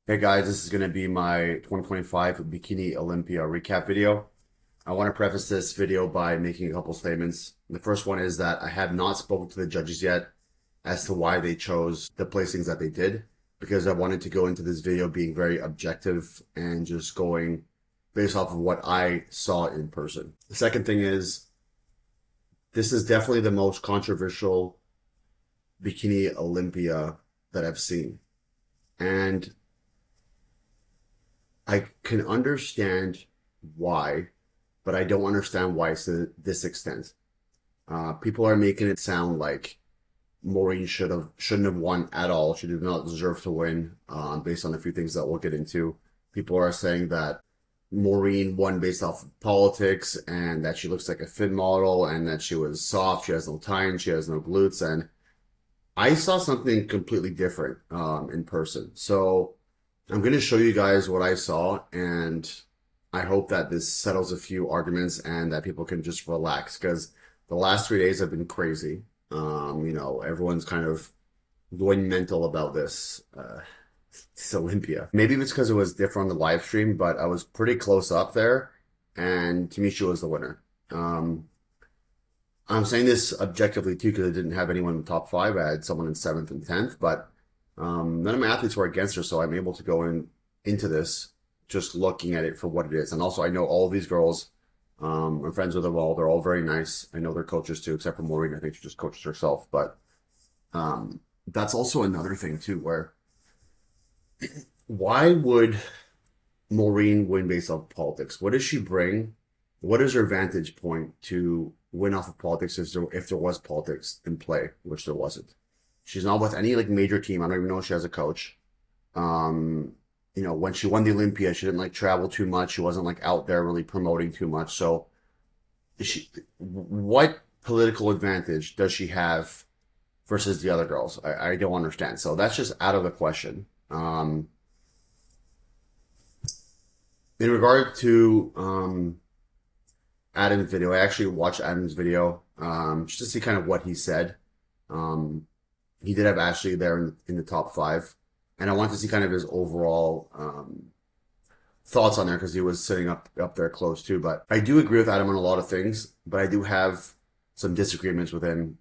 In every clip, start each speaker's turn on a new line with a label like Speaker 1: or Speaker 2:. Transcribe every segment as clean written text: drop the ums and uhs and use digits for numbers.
Speaker 1: Hey guys, this is going to be my 2025 Bikini Olympia recap video. I want to preface this video by making a couple statements. The first one is that I have not spoken to the judges yet as to why they chose the placings that they did, because I wanted to go into this video being very objective and just going based off of what I saw in person. The second thing is, this is definitely the most controversial Bikini Olympia that I've seen. And I can understand why, but I don't understand why it's to this extent. People are making it sound like Maureen shouldn't have won at all. She did not deserve to win, based on a few things that we'll get into. People are saying that Maureen won based off of politics and that she looks like a fit model and that she was soft. She has no time. She has no glutes. And I saw something completely different in person. So I'm going to show you guys what I saw, and I hope that this settles a few arguments and that people can just relax because the last 3 days have been crazy. Everyone's kind of going mental about this Olympia. Maybe it's because it was different on the live stream, but I was pretty close up there, and Tamisha was the winner. I'm saying this objectively too because I didn't have anyone in the top five. I had someone in seventh and 10th, but none of my athletes were against her, so I'm able to go into this just looking at it for what it is. And also, I know all of these girls. I'm friends with them all. They're all very nice. I know their coaches too, except for Maureen. I think she just coaches herself. But that's also another thing too, where why would Maureen win based off politics? What does she bring? What is her vantage point to win off of politics if there was politics in play, which there wasn't? She's not with any like major team. I don't even know if she has a coach. When she won the Olympia, she didn't like travel too much. She wasn't like out there really promoting too much. So what political advantage does she have versus the other girls? I don't understand. So that's just out of the question. In regard to Adam's video, I actually watched Adam's video just to see kind of what he said. He did have Ashley there in the top five, and I want to see kind of his overall thoughts on there because he was sitting up there close too. But I do agree with Adam on a lot of things, but I do have some disagreements with him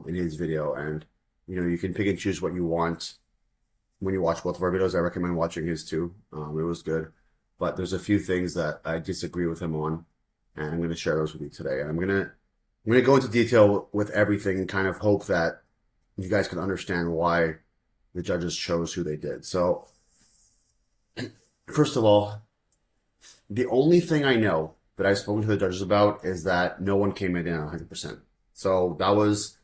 Speaker 1: in his video, and you can pick and choose what you want when you watch both of our videos. I recommend watching his too. It was good, but there's a few things that I disagree with him on, and I'm going to share those with you today. And I'm gonna go into detail with everything and kind of hope that you guys can understand why the judges chose who they did. So, first of all, the only thing I know that I've spoken to the judges about is that no one came in at 100%. So that was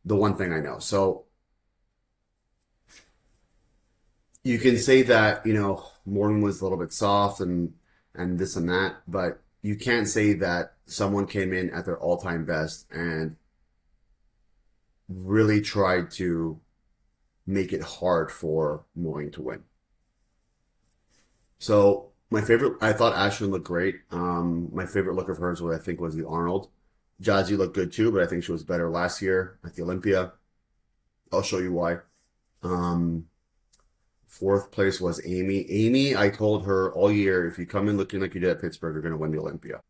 Speaker 1: the one thing I know. So you can say that, Morgan was a little bit soft and this and that, but you can't say that someone came in at their all-time best and really tried to make it hard for Maureen to win. So I thought Ashlyn looked great. My favorite look of hers, what I think was the Arnold. Jazzy looked good too, but I think she was better last year at the Olympia. I'll show you why. Fourth place was Amy. Amy, I told her all year, if you come in looking like you did at Pittsburgh, you're going to win the Olympia.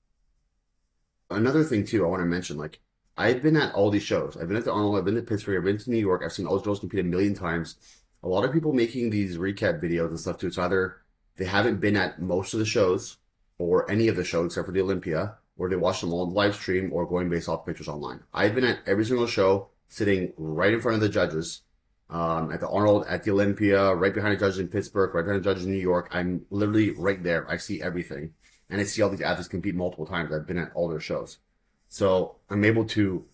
Speaker 1: Another thing too, I want to mention, like, I've been at all these shows. I've been at the Arnold, I've been to Pittsburgh, I've been to New York. I've seen all those girls compete a million times. A lot of people making these recap videos and stuff too. It's either they haven't been at most of the shows or any of the shows except for the Olympia, or they watch them all on live stream or going based off pictures online. I've been at every single show, sitting right in front of the judges, at the Arnold, at the Olympia, right behind the judges in Pittsburgh, right behind the judges in New York. I'm literally right there. I see everything. And I see all these athletes compete multiple times. I've been at all their shows. So I'm able to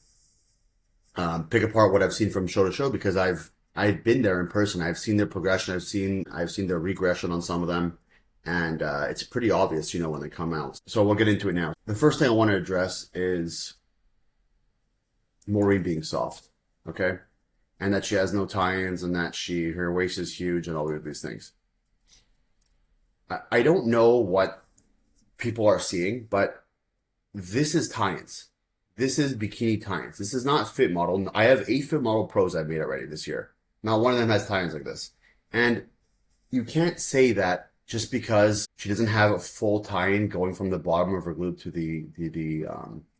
Speaker 1: pick apart what I've seen from show to show because I've been there in person. I've seen their progression. I've seen their regression on some of them, and it's pretty obvious, when they come out. So we'll get into it now. The first thing I want to address is Maureen being soft, okay, and that she has no tie-ins and that her waist is huge and all of these things. I don't know what people are seeing, but this is tie-ins. This is bikini tie-ins. This is not fit model. I have 8 fit model pros I've made already this year. Not one of them has tie-ins like this. And you can't say that just because she doesn't have a full tie-in going from the bottom of her glute to the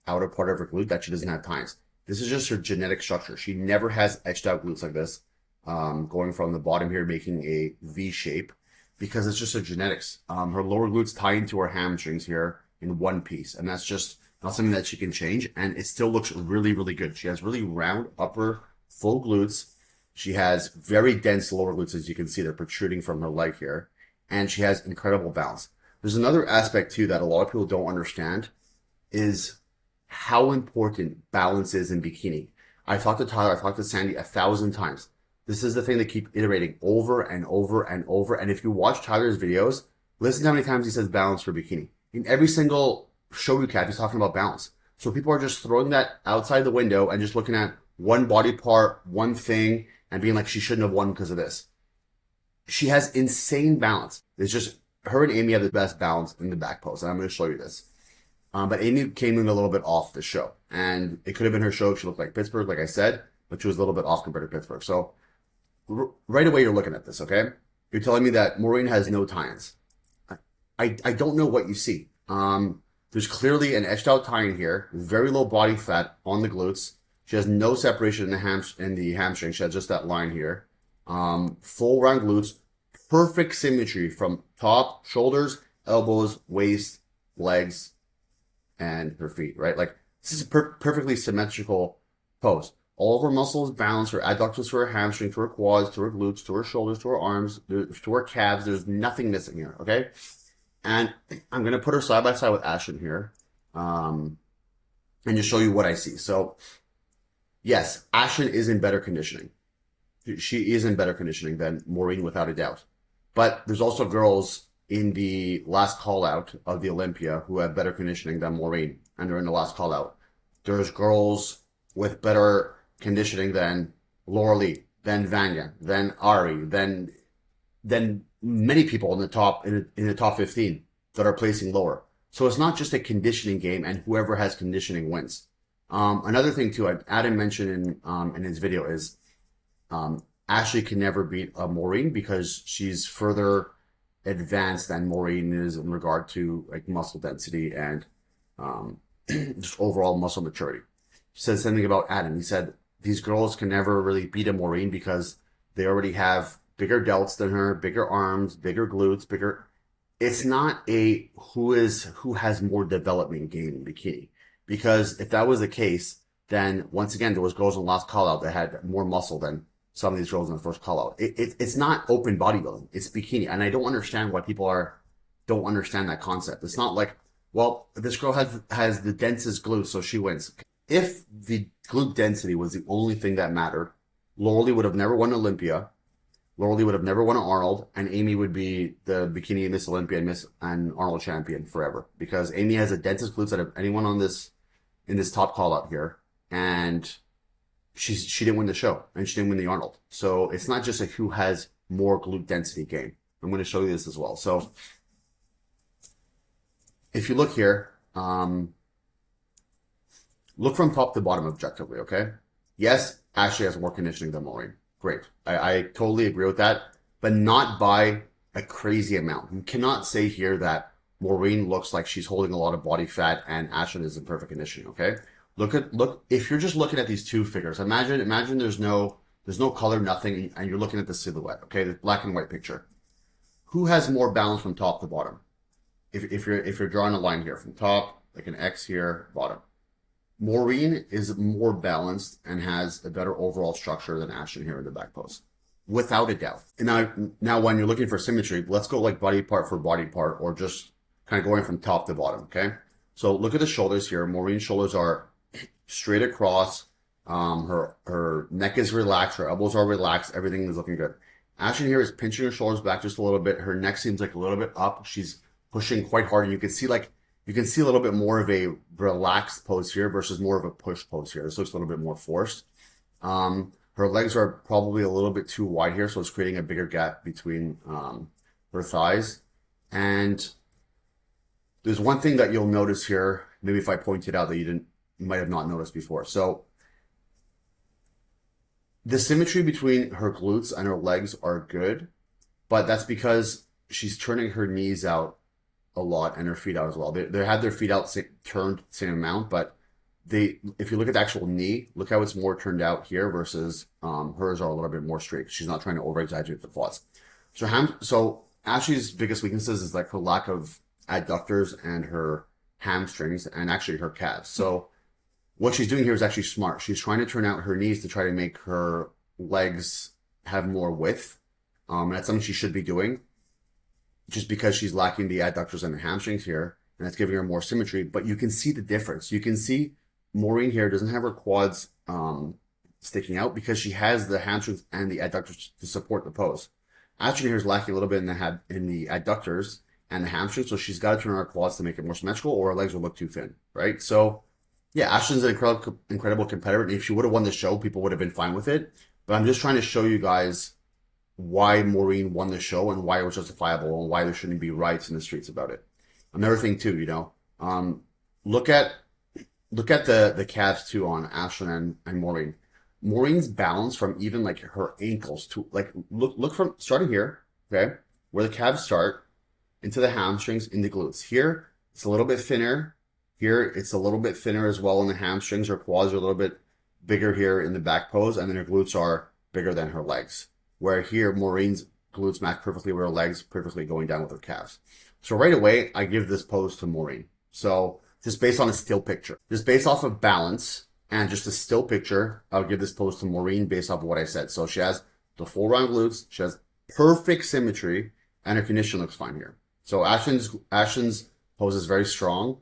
Speaker 1: outer part of her glute that she doesn't have tines. This is just her genetic structure. She never has etched out glutes like this, going from the bottom here, making a V shape, because it's just her genetics. Her lower glutes tie into her hamstrings here in one piece, and that's just not something that she can change, and it still looks really, really good. She has really round upper full glutes. She has very dense lower glutes, as you can see, they're protruding from her leg here, and she has incredible balance. There's another aspect too that a lot of people don't understand is how important balance is in bikini. I talked to Tyler, I talked to Sandy 1,000 times. This is the thing they keep iterating over and over and over. And if you watch Tyler's videos, listen to how many times he says balance for bikini. In every single show recap, he's talking about balance. So people are just throwing that outside the window and just looking at one body part, one thing, and being like, she shouldn't have won because of this. She has insane balance. It's just her and Amy have the best balance in the back post. And I'm going to show you this. But Amy came in a little bit off the show. And it could have been her show if she looked like Pittsburgh, like I said, but she was a little bit off compared to Pittsburgh. So right away, you're looking at this, okay? You're telling me that Maureen has no tie-ins. I don't know what you see. There's clearly an etched out tie-in here, very low body fat on the glutes. She has no separation in the hamstring. She has just that line here. Full round glutes, perfect symmetry from top, shoulders, elbows, waist, legs, and her feet, right? Like, this is a perfectly symmetrical pose. All of her muscles balance, her adductors to her hamstring, to her quads, to her glutes, to her shoulders, to her arms, to her calves. There's nothing missing here, okay? And I'm going to put her side by side with Ashton here, and just show you what I see. So, yes, Ashton is in better conditioning. She is in better conditioning than Maureen, without a doubt. But there's also girls in the last call out of the Olympia who have better conditioning than Maureen, and they're in the last call out. There's girls with better conditioning than Laura Lee, than Vanya, than Ari, than many people in the top 15 that are placing lower. So it's not just a conditioning game, and whoever has conditioning wins. Another thing too, Adam mentioned in his video is Ashley can never beat Maureen because she's further advanced than Maureen is in regard to like muscle density and just overall muscle maturity. He said something about Adam. He said these girls can never really beat a Maureen because they already have bigger delts than her, bigger arms, bigger glutes, bigger. It's not a who has more development game in bikini, because if that was the case, then once again there was girls in the last call out that had more muscle than some of these girls in the first call out. It's not open bodybuilding. It's bikini, and I don't understand why people don't understand that concept. It's not like, well, this girl has the densest glutes, so she wins. If the glute density was the only thing that mattered, Laura Lee would have never won Olympia. Laura Lee would have never won an Arnold, and Amy would be the Bikini Miss Olympia and Arnold champion forever, because Amy has the densest glutes out of anyone in this top call out here, and she didn't win the show, and she didn't win the Arnold. So it's not just like who has more glute density game. I'm going to show you this as well. So if you look here, look from top to bottom objectively, okay? Yes, Ashley has more conditioning than Maureen. Great. I totally agree with that, but not by a crazy amount. You cannot say here that Maureen looks like she's holding a lot of body fat and Ashley is in perfect conditioning, okay? Look, if you're just looking at these two figures, imagine there's no color, nothing, and you're looking at the silhouette, okay? The black and white picture. Who has more balance from top to bottom? If you're drawing a line here from top, like an X here, bottom. Maureen is more balanced and has a better overall structure than Ashton here in the back post, without a doubt. And now when you're looking for symmetry, let's go like body part for body part, or just kind of going from top to bottom, okay? So look at the shoulders here. Maureen's shoulders are straight across. Her neck is relaxed. Her elbows are relaxed. Everything is looking good. Ashton here is pinching her shoulders back just a little bit. Her neck seems like a little bit up. She's pushing quite hard, and you can see a little bit more of a relaxed pose here versus more of a push pose here. This looks a little bit more forced. Her legs are probably a little bit too wide here, so it's creating a bigger gap between her thighs. And there's one thing that you'll notice here, maybe if I point it out that you might have not noticed before. So the symmetry between her glutes and her legs are good, but that's because she's turning her knees out a lot and her feet out as well. They had their feet out turned same amount, but if you look at the actual knee, look how it's more turned out here versus hers are a little bit more straight. She's not trying to over exaggerate the quads. So Ashley's biggest weaknesses is like her lack of adductors and her hamstrings and actually her calves. So what she's doing here is actually smart. She's trying to turn out her knees to try to make her legs have more width. And that's something she should be doing just because she's lacking the adductors and the hamstrings here. And that's giving her more symmetry. But you can see the difference. You can see Maureen here doesn't have her quads sticking out because she has the hamstrings and the adductors to support the pose. Ashley here is lacking a little bit in the adductors and the hamstrings, so she's got to turn her quads to make it more symmetrical, or her legs will look too thin, right? So, yeah, Ashley's an incredible competitor, and if she would have won the show, people would have been fine with it. But I'm just trying to show you guys why Maureen won the show and why it was justifiable and why there shouldn't be riots in the streets about it. Another thing too, look at the calves too on Ashlyn and Maureen. Maureen's balance from even like her ankles to like look from starting here, okay, where the calves start into the hamstrings, into glutes. Here it's a little bit thinner. Here it's a little bit thinner as well in the hamstrings. Her quads are a little bit bigger here in the back pose, and then her glutes are bigger than her legs. Where here Maureen's glutes match perfectly with her legs, perfectly going down with her calves. So right away I give this pose to Maureen. So just based on a still picture, just based off of balance. And just a still picture, I would give this pose to Maureen based off of what I said. So she has the full round glutes, she has perfect symmetry, and her condition looks fine here. So Ashlyn's pose is very strong.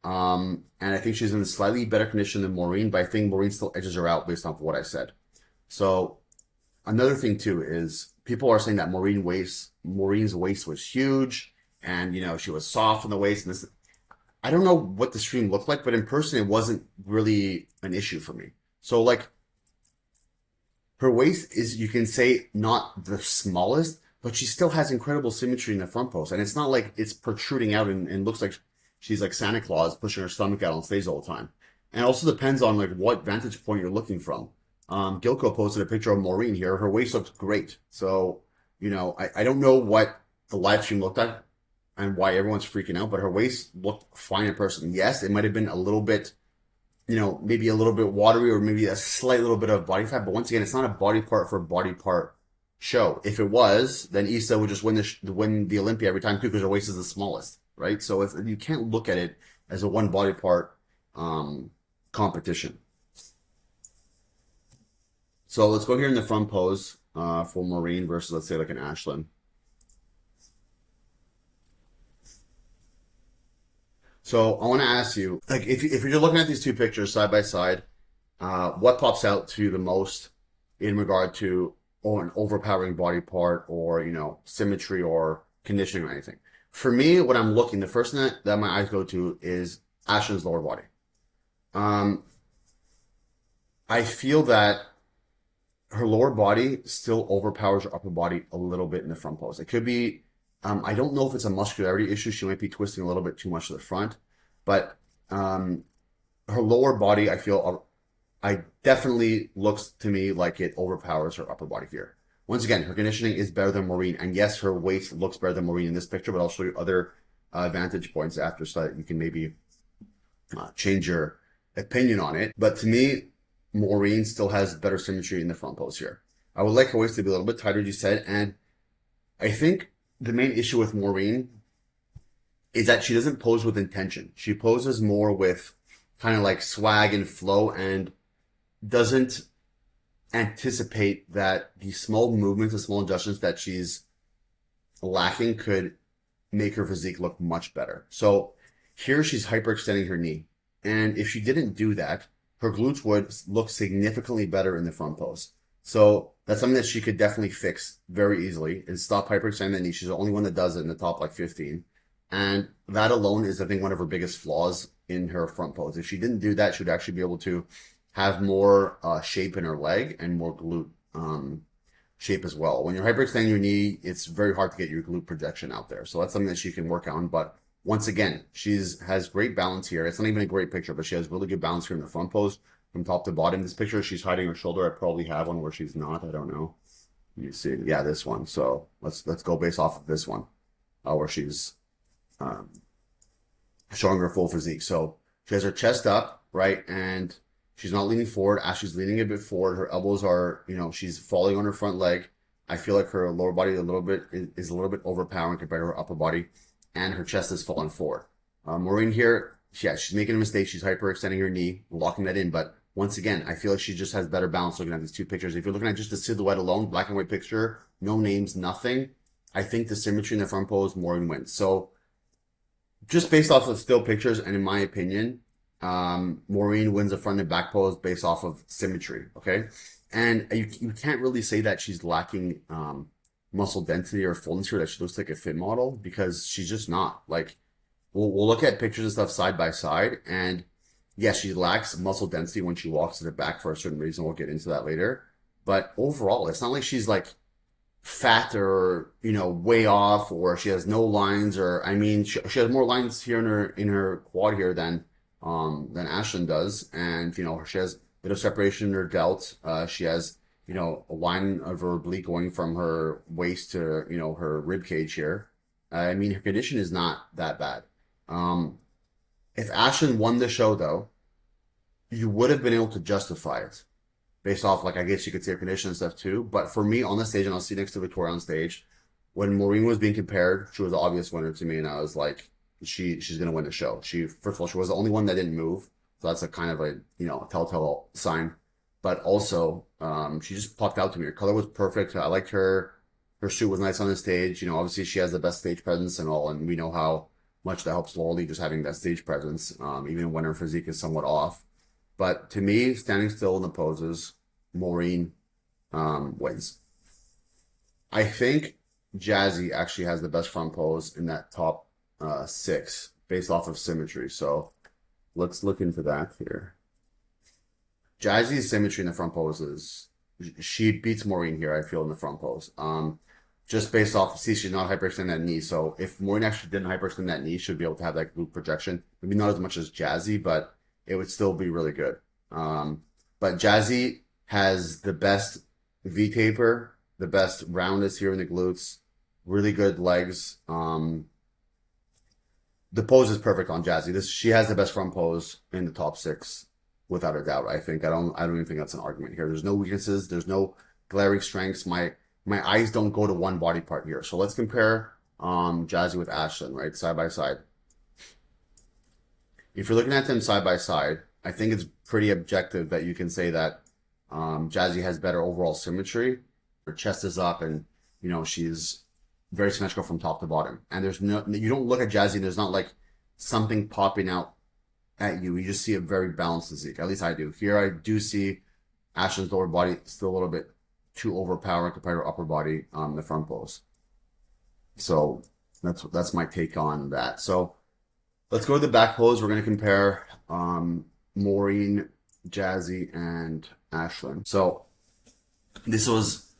Speaker 1: And I think she's in a slightly better condition than Maureen, but I think Maureen still edges her out based off of what I said. So another thing too is people are saying that Maureen's waist was huge, and she was soft in the waist, and this. I don't know what the stream looked like, but in person, it wasn't really an issue for me. So, like, her waist is, you can say, not the smallest, but she still has incredible symmetry in the front pose. And it's not like it's protruding out and looks like she's like Santa Claus pushing her stomach out on stage all the time. And it also depends on, like, what vantage point you're looking from. Gilco posted a picture of Maureen here. Her waist looks great. So, I don't know what the live stream looked like and why everyone's freaking out, but her waist looked fine in person. Yes, it might have been a little bit, maybe a little bit watery or maybe a slight little bit of body fat, but once again, it's not a body part for a body part show. If it was, then Issa would just win the Olympia every time too, because her waist is the smallest, right? So you can't look at it as a one body part competition. So let's go here in the front pose for Maureen versus, let's say, like an Ashlyn. So I want to ask you, like, if you're looking at these two pictures side by side, what pops out to you the most in regard to an overpowering body part or, symmetry or conditioning or anything? For me, when I'm looking, the first thing that my eyes go to is Ashlyn's lower body. I feel that her lower body still overpowers her upper body a little bit in the front pose. It could be, I don't know if it's a muscularity issue. She might be twisting a little bit too much to the front, but her lower body, I definitely looks to me like it overpowers her upper body here. Once again, her conditioning is better than Maureen, and yes, her waist looks better than Maureen in this picture, but I'll show you other vantage points after so that you can maybe change your opinion on it. But to me, Maureen still has better symmetry in the front pose here. I would like her waist to be a little bit tighter, as you said, and I think the main issue with Maureen is that she doesn't pose with intention. She poses more with kind of like swag and flow and doesn't anticipate that the small movements and small adjustments that she's lacking could make her physique look much better. So here she's hyperextending her knee. And if she didn't do that, her glutes would look significantly better in the front pose. So that's something that she could definitely fix very easily and stop hyperextending the knee. She's the only one that does it in the top like 15. And that alone is, I think, one of her biggest flaws in her front pose. If she didn't do that, she would actually be able to have more shape in her leg and more glute shape as well. When you're hyperextending your knee, it's very hard to get your glute projection out there. So that's something that she can work on. But once again, has great balance here. It's not even a great picture, but she has really good balance here in the front pose from top to bottom. This picture, she's hiding her shoulder. I probably have one where she's not. I don't know. You see, yeah, this one. So let's go based off of this one, where she's um, showing her full physique. So she has her chest up, right, and she's not leaning forward. As she's leaning a bit forward, her elbows are, she's falling on her front leg. I feel like her lower body is a little bit overpowering compared to her upper body, and her chest is falling forward. Maureen here, yeah, she's making a mistake. She's hyperextending her knee, locking that in. But once again, I feel like she just has better balance looking at these two pictures. If you're looking at just the silhouette alone, black and white picture, no names, nothing, I think the symmetry in the front pose, Maureen wins. So just based off of still pictures, and in my opinion, Maureen wins the front and back pose based off of symmetry. Okay, and you can't really say that she's lacking muscle density or fullness here. That she looks like a fit model, because she's just not. Like we'll look at pictures and stuff side by side, and yes, she lacks muscle density when she walks to the back for a certain reason. We'll get into that later. But overall, it's not like she's like fat or way off, or she has no lines, or I mean she has more lines here in her quad here than Ashlyn does, and she has a bit of separation in her delt. She has a line of her oblique going from her waist to her rib cage here. I mean, her condition is not that bad. um if Ashlyn won the show, though, you would have been able to justify it based off, like, I guess you could say her condition and stuff too. But for me on the stage, and I'll see next to Victoria on stage, when Maureen was being compared, she was the obvious winner to me, and I was like, she's gonna win the show. She, first of all, she was the only one that didn't move, so that's a kind of a telltale sign. But also, she just popped out to me. Her color was perfect. I liked her. Her suit was nice on the stage. Obviously she has the best stage presence and all, and we know how much that helps Lolly, just having that stage presence, even when her physique is somewhat off. But to me, standing still in the poses, Maureen wins. I think Jazzy actually has the best front pose in that top six based off of symmetry. So let's look into that here. Jazzy's symmetry in the front pose is, she beats Maureen here, I feel, in the front pose. Just based off, see, she's not hyperextending that knee. So if Maureen actually didn't hyperextend that knee, she'd be able to have that glute projection. Maybe not as much as Jazzy, but it would still be really good. But Jazzy has the best V taper, the best roundness here in the glutes, really good legs. The pose is perfect on Jazzy. She has the best front pose in the top six, without a doubt. I think I don't even think that's an argument here. There's no weaknesses. There's no glaring strengths. My eyes don't go to one body part here. So let's compare Jazzy with Ashlyn, right, side by side. If you're looking at them side by side, I think it's pretty objective that you can say that Jazzy has better overall symmetry. Her chest is up, and she's very symmetrical from top to bottom. And you don't look at Jazzy and there's not like something popping out at you. You just see a very balanced physique. At least I do. Here I do see Ashlyn's lower body still a little bit too overpowering compared to her upper body the front pose. So that's my take on that. So let's go to the back pose. We're going to compare Maureen, Jazzy, and Ashlyn. So this was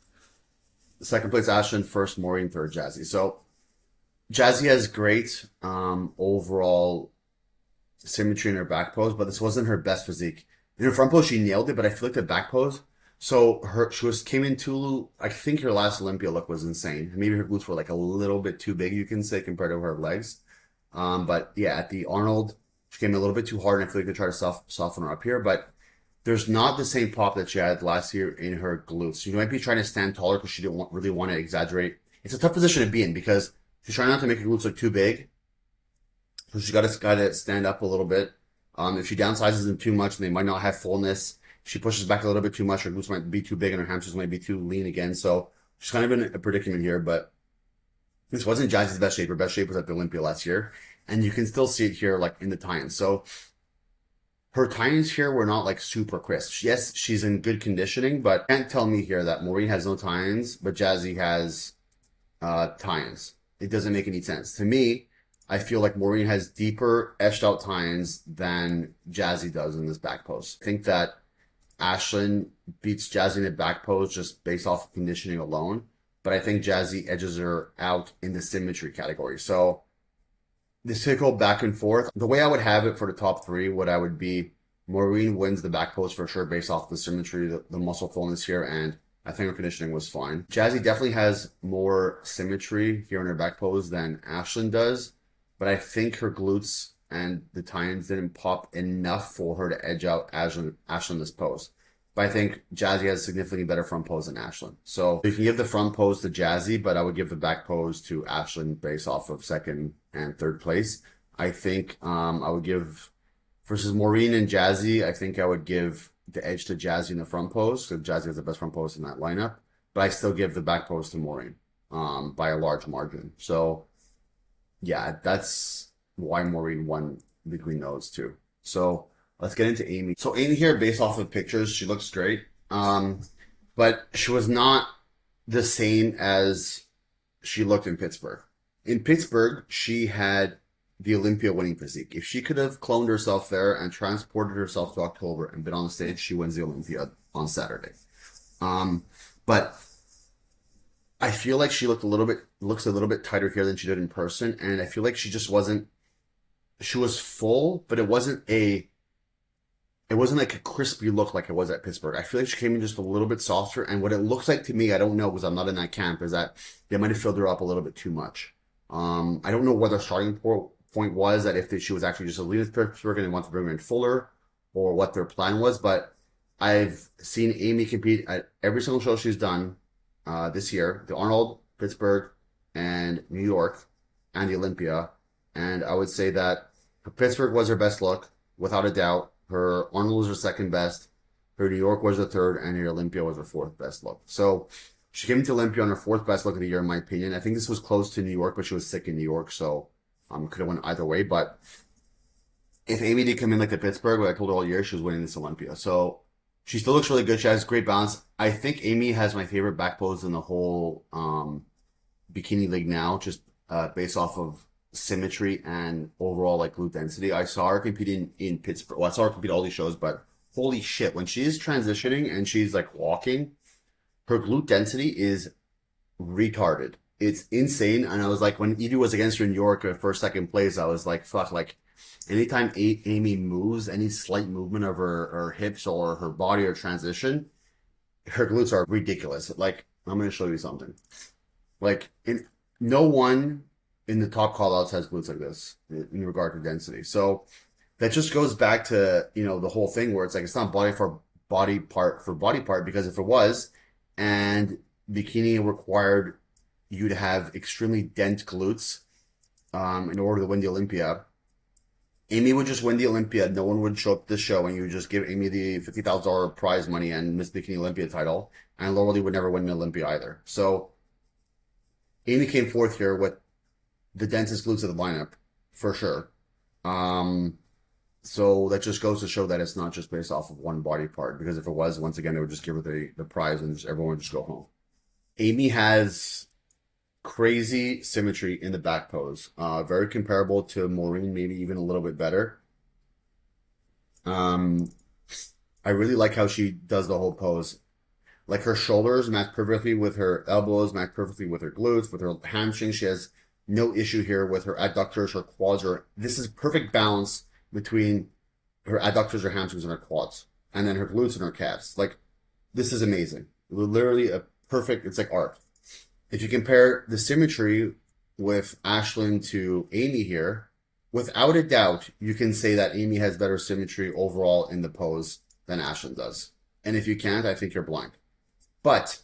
Speaker 1: second place Ashlyn, first Maureen, third Jazzy. So Jazzy has great overall symmetry in her back pose, but this wasn't her best physique. In her front pose, she nailed it, but I feel like the back pose, so came in too. I think her last Olympia look was insane. Maybe her glutes were like a little bit too big, you can say, compared to her legs. But yeah, at the Arnold, she came in a little bit too hard, and I feel like they try to soften her up here. But there's not the same pop that she had last year in her glutes. You might be trying to stand taller because she didn't really want to exaggerate. It's a tough position to be in because she's trying not to make her glutes look too big. So she's got to stand up a little bit. If she downsizes them too much, they might not have fullness. If she pushes back a little bit too much, her glutes might be too big and her hamstrings might be too lean again. So she's kind of in a predicament here, but this wasn't Jazzy's best shape. Her best shape was at the Olympia last year. And you can still see it here, like in the tie-ins. So her tie-ins here were not like super crisp. Yes, she's in good conditioning, but can't tell me here that Maureen has no tie-ins, but Jazzy has tie-ins. It doesn't make any sense. To me, I feel like Maureen has deeper etched out tie-ins than Jazzy does in this back pose. I think that Ashlyn beats Jazzy in the back pose just based off of conditioning alone, but I think Jazzy edges her out in the symmetry category. So this could go back and forth. The way I would have it for the top three, what I would be, Maureen wins the back pose for sure based off the symmetry, the muscle fullness here, and I think her conditioning was fine. Jazzy definitely has more symmetry here in her back pose than Ashlyn does, but I think her glutes and the tie-ins didn't pop enough for her to edge out Ashlyn this pose. But I think Jazzy has a significantly better front pose than Ashlyn. So you can give the front pose to Jazzy, but I would give the back pose to Ashlyn based off of second and third place. I think I would give, versus Maureen and Jazzy, I think I would give the edge to Jazzy in the front pose, because Jazzy has the best front pose in that lineup. But I still give the back pose to Maureen by a large margin. So yeah, that's why Maureen won between those two. So let's get into Amy. So Amy here, based off of pictures, she looks great. But she was not the same as she looked in Pittsburgh. In Pittsburgh, she had the Olympia winning physique. If she could have cloned herself there and transported herself to October and been on the stage, she wins the Olympia on Saturday. But I feel like she looks a little bit tighter here than she did in person, and I feel like she just wasn't. She was full, but it wasn't like a crispy look like it was at Pittsburgh. I feel like she came in just a little bit softer, and what it looks like to me, I don't know because I'm not in that camp, is that they might have filled her up a little bit too much. I don't know what their starting point was, that if she was actually just a lead at Pittsburgh and they wanted to bring her in fuller, or what their plan was, but I've seen Amy compete at every single show she's done this year, the Arnold, Pittsburgh, and New York, and the Olympia, and I would say that Pittsburgh was her best look, without a doubt. Her Arnold was her second best, her New York was her third, and her Olympia was her fourth best look. So she came to Olympia on her fourth best look of the year, in my opinion. I think this was close to New York, but she was sick in New York, so could have went either way. But if Amy did come in like the Pittsburgh, what I told her all year, she was winning this Olympia. So she still looks really good. She has great balance. I think Amy has my favorite back pose in the whole bikini league now, just based off of symmetry and overall like glute density. I saw her competing in Pittsburgh. Well, I saw her compete all these shows, but holy shit, when she's transitioning and she's like walking, her glute density is retarded. It's insane. And I was like, when Evie was against her in New York for second place, I was like, fuck, like anytime Amy moves, any slight movement of her hips or her body or transition, her glutes are ridiculous. Like, I'm going to show you something. Like, no one in the top call-outs has glutes like this in regard to density. So that just goes back to, the whole thing where it's like, it's not body part, because if it was, and bikini required you to have extremely dense glutes in order to win the Olympia, Amy would just win the Olympia. No one would show up to the show, and you would just give Amy the $50,000 prize money and Miss Bikini Olympia title, and Laura Lee would never win the Olympia either. So Amy came fourth here with the densest glutes of the lineup, for sure. So that just goes to show that it's not just based off of one body part, because if it was, once again, they would just give her the prize and everyone would just go home. Amy has crazy symmetry in the back pose. Very comparable to Maureen, maybe even a little bit better. I really like how she does the whole pose. Like her shoulders match perfectly with her elbows, match perfectly with her glutes, with her hamstrings. She has no issue here with her adductors, her quads. This is perfect balance between her adductors, her hamstrings, and her quads. And then her glutes and her calves. Like, this is amazing. Literally a perfect, it's like art. If you compare the symmetry with Ashlyn to Amy here, without a doubt, you can say that Amy has better symmetry overall in the pose than Ashlyn does. And if you can't, I think you're blind. But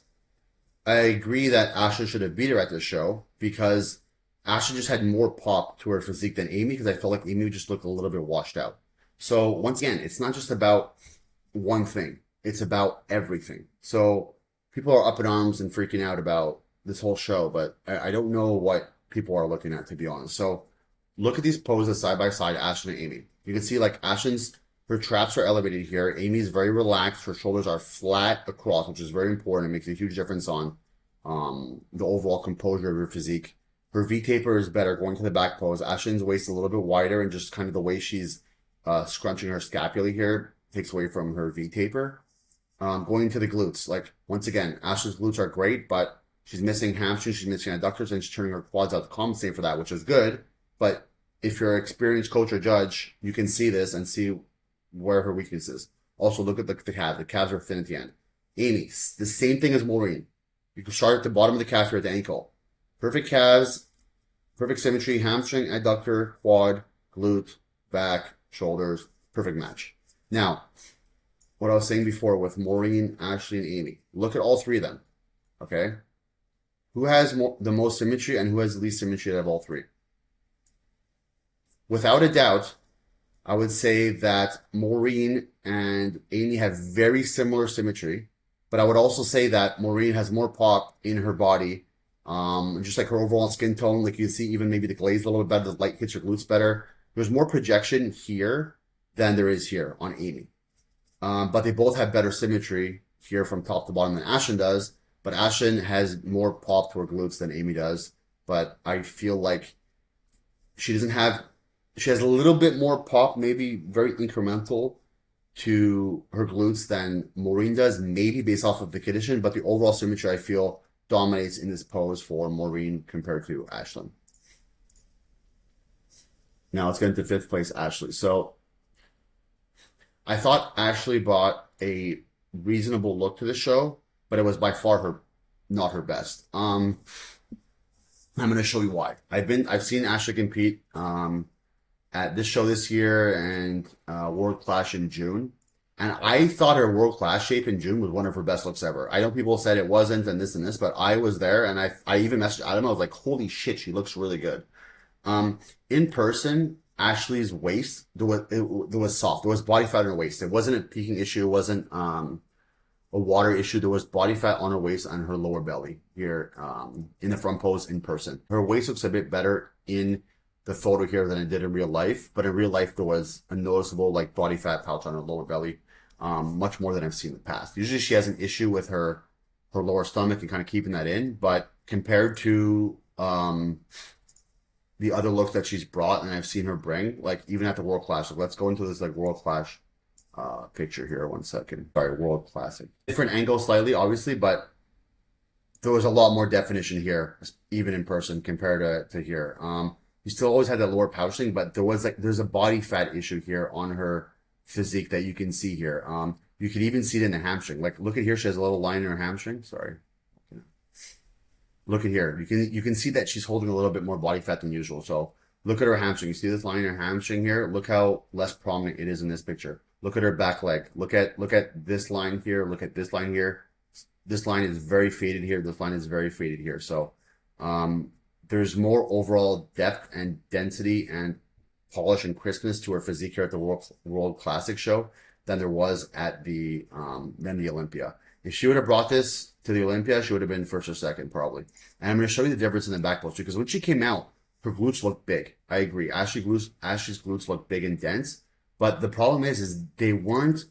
Speaker 1: I agree that Ashlyn should have beat her at this show, because Ashlyn just had more pop to her physique than Amy, because I felt like Amy just looked a little bit washed out. So once again, it's not just about one thing. It's about everything. So people are up in arms and freaking out about this whole show, but I don't know what people are looking at, to be honest. So look at these poses side by side, Ashlyn and Amy. You can see like Ashlyn's, her traps are elevated here. Amy's very relaxed. Her shoulders are flat across, which is very important. It makes a huge difference on the overall composure of her physique. Her V-taper is better going to the back pose. Ashlyn's waist a little bit wider, and just kind of the way she's scrunching her scapula here takes away from her V-taper. Going to the glutes, like once again, Ashlyn's glutes are great, but she's missing hamstrings, she's missing adductors, and she's turning her quads out to compensate for that, which is good. But if you're an experienced coach or judge, you can see this and see where her weakness is. Also, look at the calves. The calves are thin at the end. Amy, the same thing as Maureen. You can start at the bottom of the calf here at the ankle. Perfect calves, perfect symmetry, hamstring, adductor, quad, glute, back, shoulders, perfect match. Now, what I was saying before with Maureen, Ashley, and Amy. Look at all three of them, okay? Who has the most symmetry and who has the least symmetry out of all three? Without a doubt, I would say that Maureen and Amy have very similar symmetry, but I would also say that Maureen has more pop in her body, just like her overall skin tone. Like you see, even maybe the glaze a little bit better, the light hits her glutes better. There's more projection here than there is here on Amy. But they both have better symmetry here from top to bottom than Ashton does. But Ashton has more pop to her glutes than Amy does. But I feel like she doesn't have, she has a little bit more pop, maybe very incremental to her glutes than Maureen does, maybe based off of the condition. But the overall symmetry, I feel, dominates in this pose for Maureen compared to Ashlyn. Now let's get into fifth place, Ashley. So I thought Ashley brought a reasonable look to the show, but it was by far not her best. I'm going to show you why. I've seen Ashley compete at this show this year and World Clash in June, and I thought her World Clash shape in June was one of her best looks ever. I know people said it wasn't and this, but I was there, and I even messaged Adam. I was like, holy shit, she looks really good. In person, Ashley's waist, there was soft. There was body fat on her waist. It wasn't a peaking issue. It wasn't a water issue. There was body fat on her waist and her lower belly here in the front pose in person. Her waist looks a bit better in the photo here than it did in real life. But in real life, there was a noticeable like body fat pouch on her lower belly, much more than I've seen in the past. Usually she has an issue with her lower stomach and kind of keeping that in. But compared to the other looks that she's brought and I've seen her bring, like even at the World Clash. Like, let's go into this like World Clash picture here. 1 second. Sorry, World Classic. Different angle slightly, obviously, but there was a lot more definition here, even in person compared to here. You still always had that lower pouching, but there's a body fat issue here on her physique that you can see here. You can even see it in the hamstring. Like look at here, she has a little line in her hamstring. Sorry. Look at here. You can see that she's holding a little bit more body fat than usual. So look at her hamstring. You see this line in her hamstring here? Look how less prominent it is in this picture. Look at her back leg. Look at this line here. Look at this line here. This line is very faded here. This line is very faded here. So there's more overall depth and density and polish and crispness to her physique here at the World Classic show than there was at the Olympia. If she would have brought this to the Olympia, she would have been first or second probably. And I'm going to show you the difference in the back pose too, because when she came out, her glutes looked big. I agree. Ashley's glutes look big and dense, but the problem is they weren't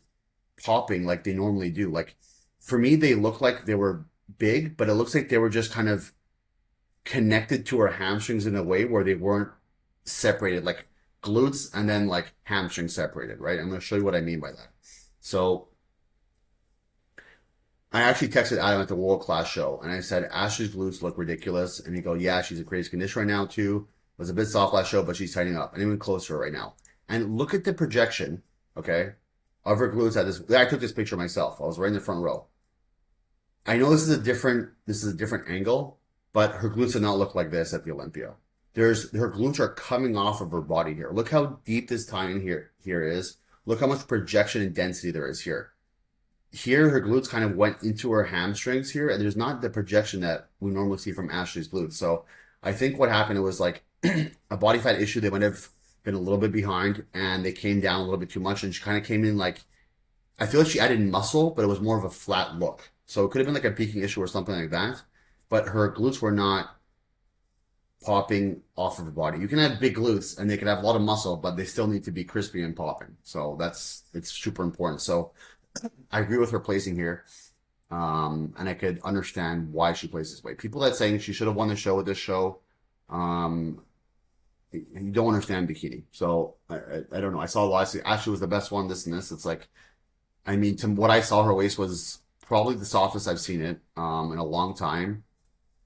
Speaker 1: popping like they normally do. Like for me, they look like they were big, but it looks like they were just kind of connected to her hamstrings in a way where they weren't separated, like glutes and then like hamstrings separated, right? I'm going to show you what I mean by that. So I actually texted Adam at the World Class show and I said, Ashley's glutes look ridiculous. And he go, yeah, she's in crazy condition right now too. It was a bit soft last show, but she's tightening up. And even closer right now. And look at the projection, okay, of her glutes at this. I took this picture myself. I was right in the front row. I know this is a different angle, but her glutes did not look like this at the Olympia. Her glutes are coming off of her body here. Look how deep this tying here is. Look how much projection and density there is here. Here, her glutes kind of went into her hamstrings here, and there's not the projection that we normally see from Ashley's glutes. So I think what happened, it was like a body fat issue. They might have been a little bit behind, and they came down a little bit too much, and she kind of came in like, I feel like she added muscle, but it was more of a flat look. So it could have been like a peaking issue or something like that, but her glutes were not popping off of her body. You can have big glutes, and they can have a lot of muscle, but they still need to be crispy and popping. So it's super important. So I agree with her placing here, and I could understand why she placed this way. People that saying she should have won the show with this show, you don't understand bikini. So I don't know. I saw a lot. Ashley was the best one. This and this. It's like, I mean, to what I saw, her waist was probably the softest I've seen it in a long time,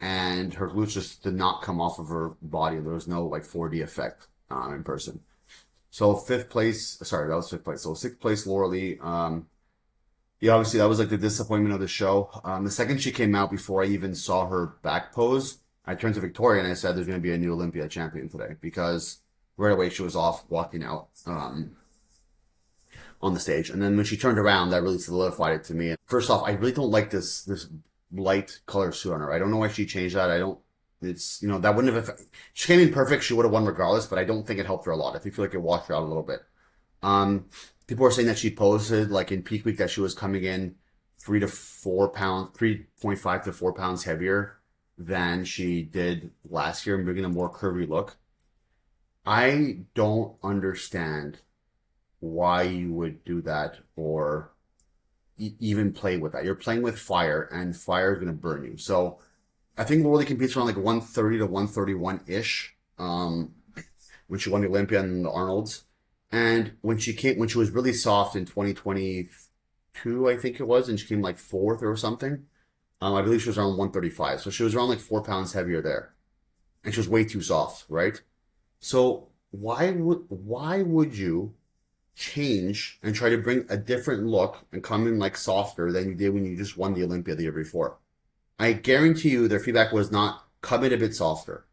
Speaker 1: and her glutes just did not come off of her body. There was no like 4D effect in person. So fifth place. Sorry, that was fifth place. So sixth place, Laura Lee. Yeah, obviously that was like the disappointment of the show. The second she came out, before I even saw her back pose, I turned to Victoria and I said, "There's going to be a new Olympia champion today," because right away she was off walking out on the stage, and then when she turned around, that really solidified it to me. First off, I really don't like this light color suit on her. I don't know why she changed that. I don't. It's that wouldn't have. She came in perfect. She would have won regardless, but I don't think it helped her a lot. I feel like it washed her out a little bit. Um, People are saying that she posted like in peak week that she was coming in 3 to 4 pounds, 3.5 to 4 pounds heavier than she did last year and bringing a more curvy look. I don't understand why you would do that or even play with that. You're playing with fire and fire is going to burn you. So I think Lorelei competes around like 130 to 131 ish. When she won the Olympia and the Arnold's. And when she was really soft in 2022, I think it was, and she came like fourth or something. I believe she was around 135. So she was around like 4 pounds heavier there. And she was way too soft, right? So why would you change and try to bring a different look and come in like softer than you did when you just won the Olympia the year before? I guarantee you their feedback was not come in a bit softer,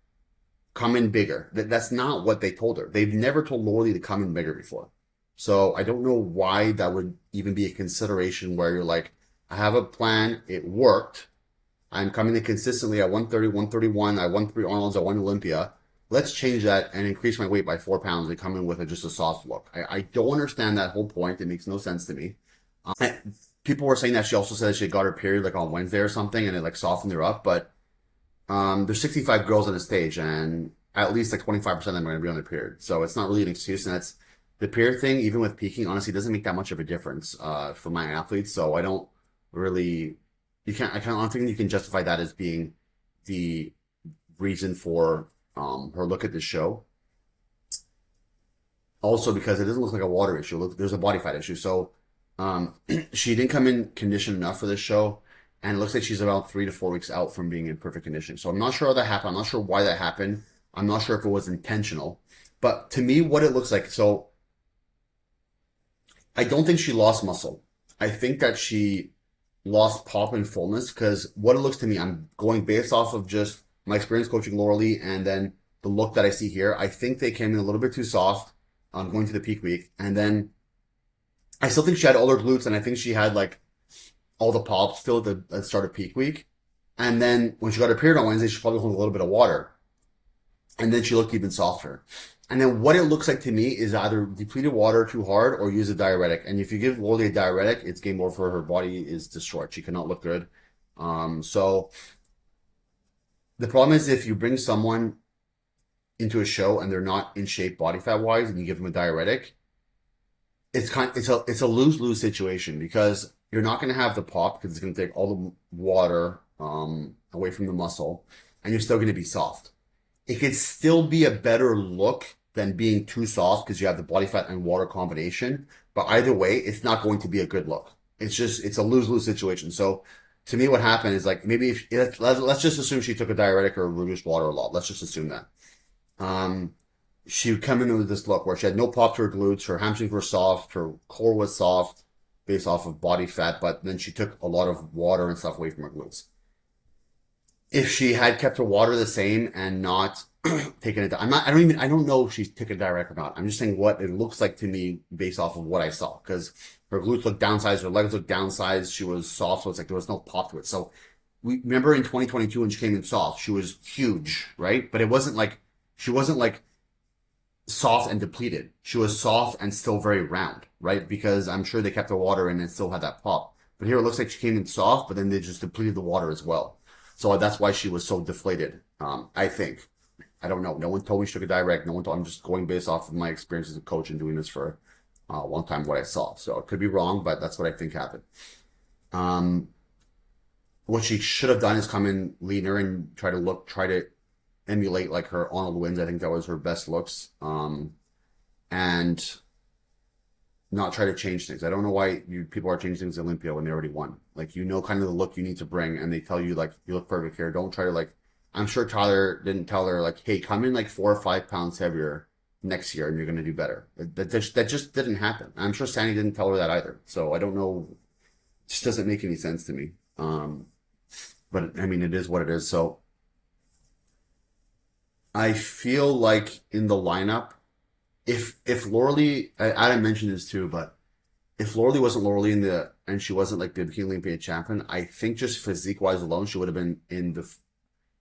Speaker 1: come in bigger. That's not what they told her. They've never told Lorelei to come in bigger before. So I don't know why that would even be a consideration where you're like, I have a plan. It worked. I'm coming in consistently at 130, 131. I won 3 Arnold's. I won Olympia. Let's change that and increase my weight by 4 pounds and come in with just a soft look. I don't understand that whole point. It makes no sense to me. People were saying that she also said she got her period like on Wednesday or something and it like softened her up. But there's 65 girls on the stage and at least like 25% of them are going to be on their period. So it's not really an excuse. And that's the period thing, even with peaking, honestly, doesn't make that much of a difference for my athletes. So I don't really, I don't think you can justify that as being the reason for her look at the show. Also, because it doesn't look like a water issue. Look, there's a body fat issue. So she didn't come in condition enough for this show. And it looks like she's about 3 to 4 weeks out from being in perfect condition. So I'm not sure how that happened. I'm not sure why that happened. I'm not sure if it was intentional. But to me, what it looks like, so I don't think she lost muscle. I think that she lost pop and fullness because what it looks to me, I'm going based off of just my experience coaching Lauralee and then the look that I see here. I think they came in a little bit too soft going to the peak week. And then I still think she had all her glutes and I think she had like all the pop still at the start of peak week. And then when she got her period on Wednesday, she probably held a little bit of water. And then she looked even softer. And then what it looks like to me is either depleted water too hard or use a diuretic. And if you give Lorelei a diuretic, it's game over for her. Her body is destroyed. She cannot look good. So the problem is if you bring someone into a show and they're not in shape body fat wise and you give them a diuretic, it's a lose-lose situation because you're not going to have the pop because it's going to take all the water away from the muscle and you're still going to be soft. It could still be a better look than being too soft because you have the body fat and water combination. But either way, it's not going to be a good look. It's a lose-lose situation. So to me, what happened is like maybe if let's just assume she took a diuretic or reduced water a lot. Let's just assume that. She would come in with this look where she had no pop to her glutes, her hamstrings were soft, her core was soft based off of body fat, but then she took a lot of water and stuff away from her glutes. If she had kept her water the same and not taken it, I don't know if she's taken a diuretic or not. I'm just saying what it looks like to me based off of what I saw. Because her glutes looked downsized, her legs looked downsized, she was soft, so it's like there was no pop to it. So we remember in 2022 when she came in soft, she was huge, right? But she wasn't like soft and depleted. She was soft and still very round, right? Because I'm sure they kept the water in and still had that pop. But here it looks like she came in soft, but then they just depleted the water as well. So that's why she was so deflated. I think. I don't know. No one told me she took a diuretic. No one told. I'm just going based off of my experience as a coach and doing this for a long time. What I saw. So it could be wrong, but that's what I think happened. What she should have done is come in leaner and try to emulate like her Arnold wins. I think that was her best looks. And not try to change things. I don't know why people are changing things at Olympia when they already won. Like, kind of the look you need to bring, and they tell you, like, you look perfect here. Don't try to, like, I'm sure Tyler didn't tell her, like, hey, come in, like, 4 or 5 pounds heavier next year, and you're going to do better. That just didn't happen. I'm sure Sandy didn't tell her that either. So I don't know just doesn't make any sense to me. But I mean, it is what it is. So I feel like in the lineup, if Lauralee, Adam mentioned this too, but if Lauralee wasn't Lauralee in the and she wasn't like the Bikini Olympia champion, I think just physique wise alone, she would have been in the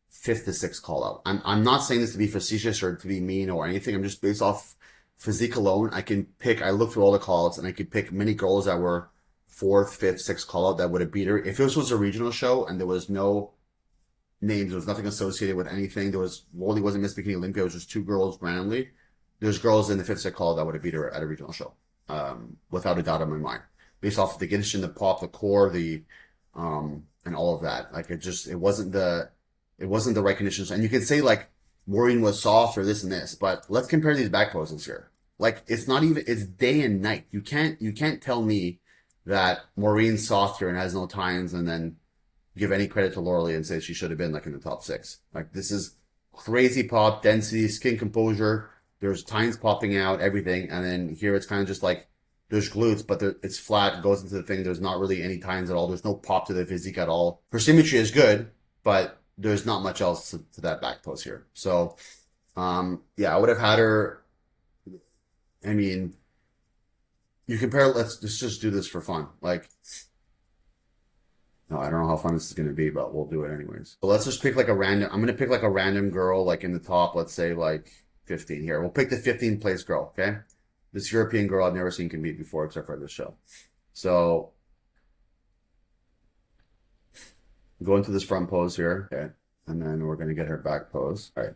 Speaker 1: fifth to sixth call out. I'm not saying this to be facetious or to be mean or anything. I'm just based off physique alone. I can pick. I looked through all the call outs and I could pick many girls that were fourth, fifth, sixth call out that would have beat her. If this was a regional show and there was no names, there was nothing associated with anything. There was Lauralee wasn't Miss Bikini Olympia. It was just two girls randomly. There's girls in the fifth, sixth call out that would have beat her at a regional show, without a doubt in my mind, based off of the condition, the pop, the core, and all of that. Like it wasn't the right conditions. And you could say like Maureen was soft or this and this, but let's compare these back poses here. Like it's not even, it's day and night. You can't tell me that Maureen's soft here and has no tines and then give any credit to Lauralee and say she should have been like in the top six. Like this is crazy pop, density, skin composure. There's tines popping out, everything. And then here it's kind of just like, there's glutes, but it's flat, it goes into the thing. There's not really any tines at all. There's no pop to the physique at all. Her symmetry is good, but there's not much else to that back pose here. So, yeah, I would have had her. I mean, you compare. Let's just do this for fun. Like, no, I don't know how fun this is going to be, but we'll do it anyways. So let's just pick like a random. I'm going to pick like a random girl, like in the top. Let's say like 15 here. We'll pick the 15th place girl. Okay, this European girl I've never seen compete before except for this show. So go into this front pose here. Okay. And then we're going to get her back pose. All right.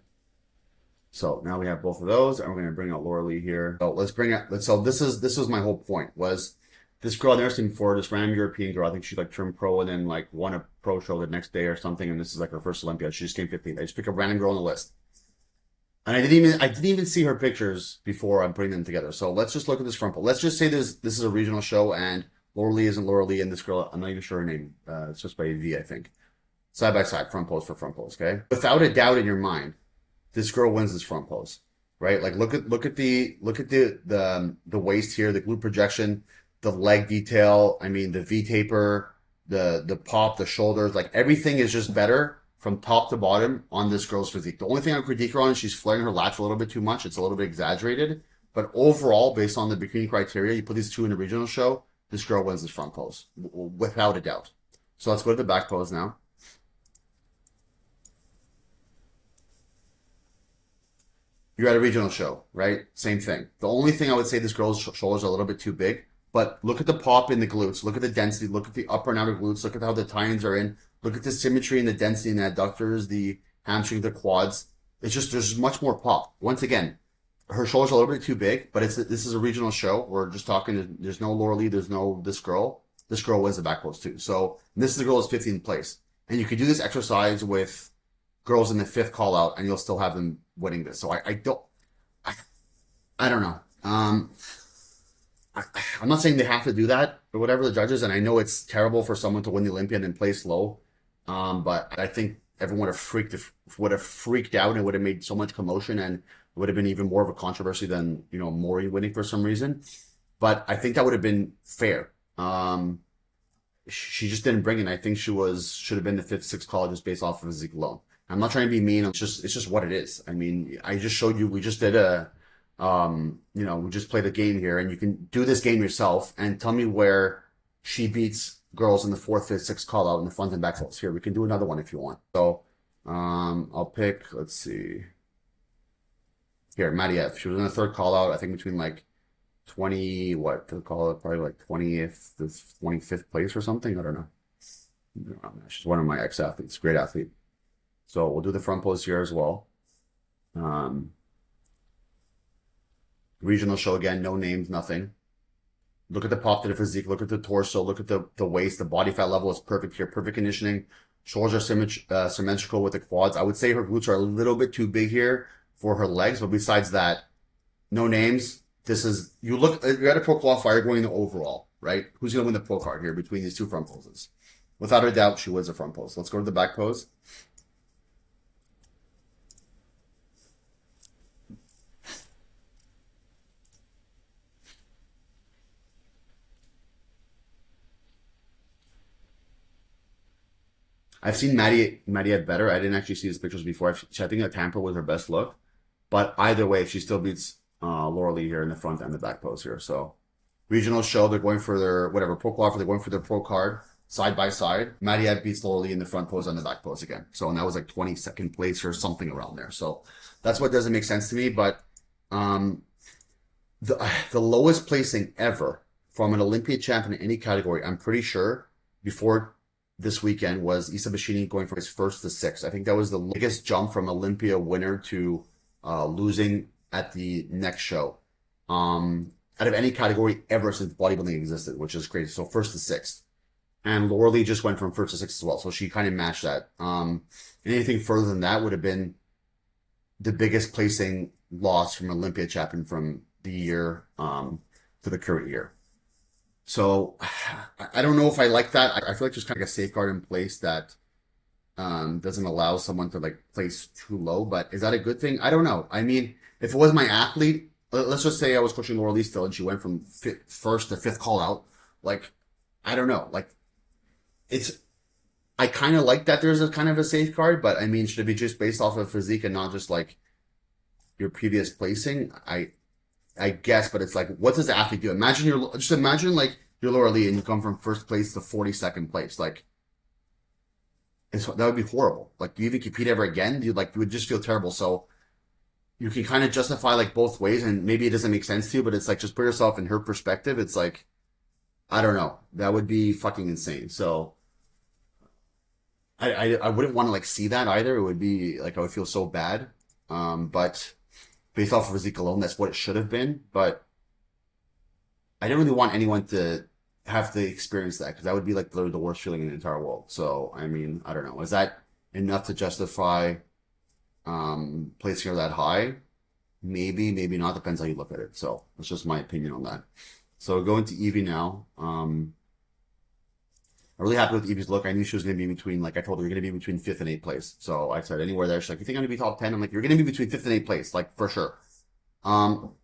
Speaker 1: So now we have both of those, and we're going to bring out Lauralee here. So let's bring out, so this was my whole point, was this girl I've never seen before, this random European girl. I think she like turned pro and then like won a pro show the next day or something. And this is like her first Olympia. She just came 15th. I just pick a random girl on the list. And I didn't even see her pictures before I'm putting them together. So let's just look at this front pose. Let's just say this is a regional show and Lauralee isn't Lauralee, and this girl, I'm not even sure her name. It's just by a V, I think. Side by side, front pose for front pose, okay? Without a doubt in your mind, this girl wins this front pose, right? Like look at the waist here, the glute projection, the leg detail. I mean, the V taper, the pop, the shoulders, like everything is just better from top to bottom on this girl's physique. The only thing I critique her on is she's flaring her lats a little bit too much. It's a little bit exaggerated, but overall, based on the bikini criteria, you put these two in a regional show, this girl wins this front pose without a doubt. So let's go to the back pose now. You're at a regional show, right? Same thing. The only thing I would say, this girl's shoulders are a little bit too big, but look at the pop in the glutes. Look at the density. Look at the upper and outer glutes. Look at how the tines are in. Look at the symmetry and the density in the adductors, the hamstring, the quads. It's just, there's much more pop. Once again, her shoulders are a little bit too big, but this is a regional show. We're just talking, there's no Lauralee, there's no this girl. This girl wins the back pose too. So this is the girl that's 15th place. And you could do this exercise with girls in the fifth call out and you'll still have them winning this. So I don't know. I'm not saying they have to do that or whatever the judges, and I know it's terrible for someone to win the Olympia and then place low. But I think everyone would have freaked out and would have made so much commotion, and it would have been even more of a controversy than, Maureen winning for some reason. But I think that would have been fair. She just didn't bring it. I think should have been the fifth, sixth call just based off of physique alone. I'm not trying to be mean. It's just what it is. I mean, I just showed you, we just did we just played a game here, and you can do this game yourself and tell me where she beats girls in the fourth, fifth, sixth call out in the front and back pose. Here, we can do another one if you want. So, I'll pick, let's see. Here, Maddie F. She was in the third call out, I think between like 20, what to call it, probably like 20th to 25th place or something. I don't know. She's one of my ex-athletes, great athlete. So we'll do the front pose here as well. Regional show again, no names, nothing. Look at the pop to the physique, look at the torso, look at the waist, the body fat level is perfect here, perfect conditioning. Shoulders are symmetrical with the quads. I would say her glutes are a little bit too big here for her legs, but besides that, no names. You're at a pro qualifier going to overall, right? Who's going to win the pro card here between these two front poses? Without a doubt, she wins the front pose. Let's go to the back pose. I've seen Maddie at better. I didn't actually see his pictures before. I think that Tampa was her best look. But either way, she still beats Laura Lee here in the front and the back pose here. So regional show, they're going for their whatever pro qualifier, they're going for their pro card side by side. Maddie beats Laura Lee in the front pose and the back pose again. So and that was like 22nd place or something around there. So that's what doesn't make sense to me. But the lowest placing ever from an Olympia champion in any category, I'm pretty sure before this weekend was Issa Bashini going from his first to sixth. I think that was the biggest jump from Olympia winner to losing at the next show. Out of any category ever since bodybuilding existed, which is crazy. So first to sixth. And Laura Lee just went from first to sixth as well. So she kind of matched that. Anything further than that would have been the biggest placing loss from Olympia champion from the year to the current year. So I don't know if I like that. I feel like there's kind of like a safeguard in place that doesn't allow someone to like place too low. But is that a good thing? I don't know. I mean, if it was my athlete, let's just say I was coaching Laura Lee still and she went from first to fifth call out. Like, I don't know. Like, I kind of like that there's a kind of a safeguard, but I mean, should it be just based off of physique and not just like your previous placing? I guess, but it's like, what does the athlete do? Just imagine like you're Laura Lee and you come from first place to 42nd place. Like, that would be horrible. Like, do you even compete ever again? You would just feel terrible. So you can kind of justify like both ways, and maybe it doesn't make sense to you, but it's like, just put yourself in her perspective. It's like, I don't know. That would be fucking insane. So I wouldn't want to like see that either. It would be like, I would feel so bad. But based off of physique alone, that's what it should have been. But I didn't really want anyone to have to experience that, because that would be like the worst feeling in the entire world. So, I mean, I don't know. Is that enough to justify placing her that high? Maybe, maybe not. Depends how you look at it. So that's just my opinion on that. So going to Evie now. I'm really happy with Evie's look. I knew she was going to be between, like I told her, you're going to be between 5th and 8th place. So I said anywhere there. She's like, you think I'm going to be top 10? I'm like, you're going to be between 5th and 8th place, like for sure. I'm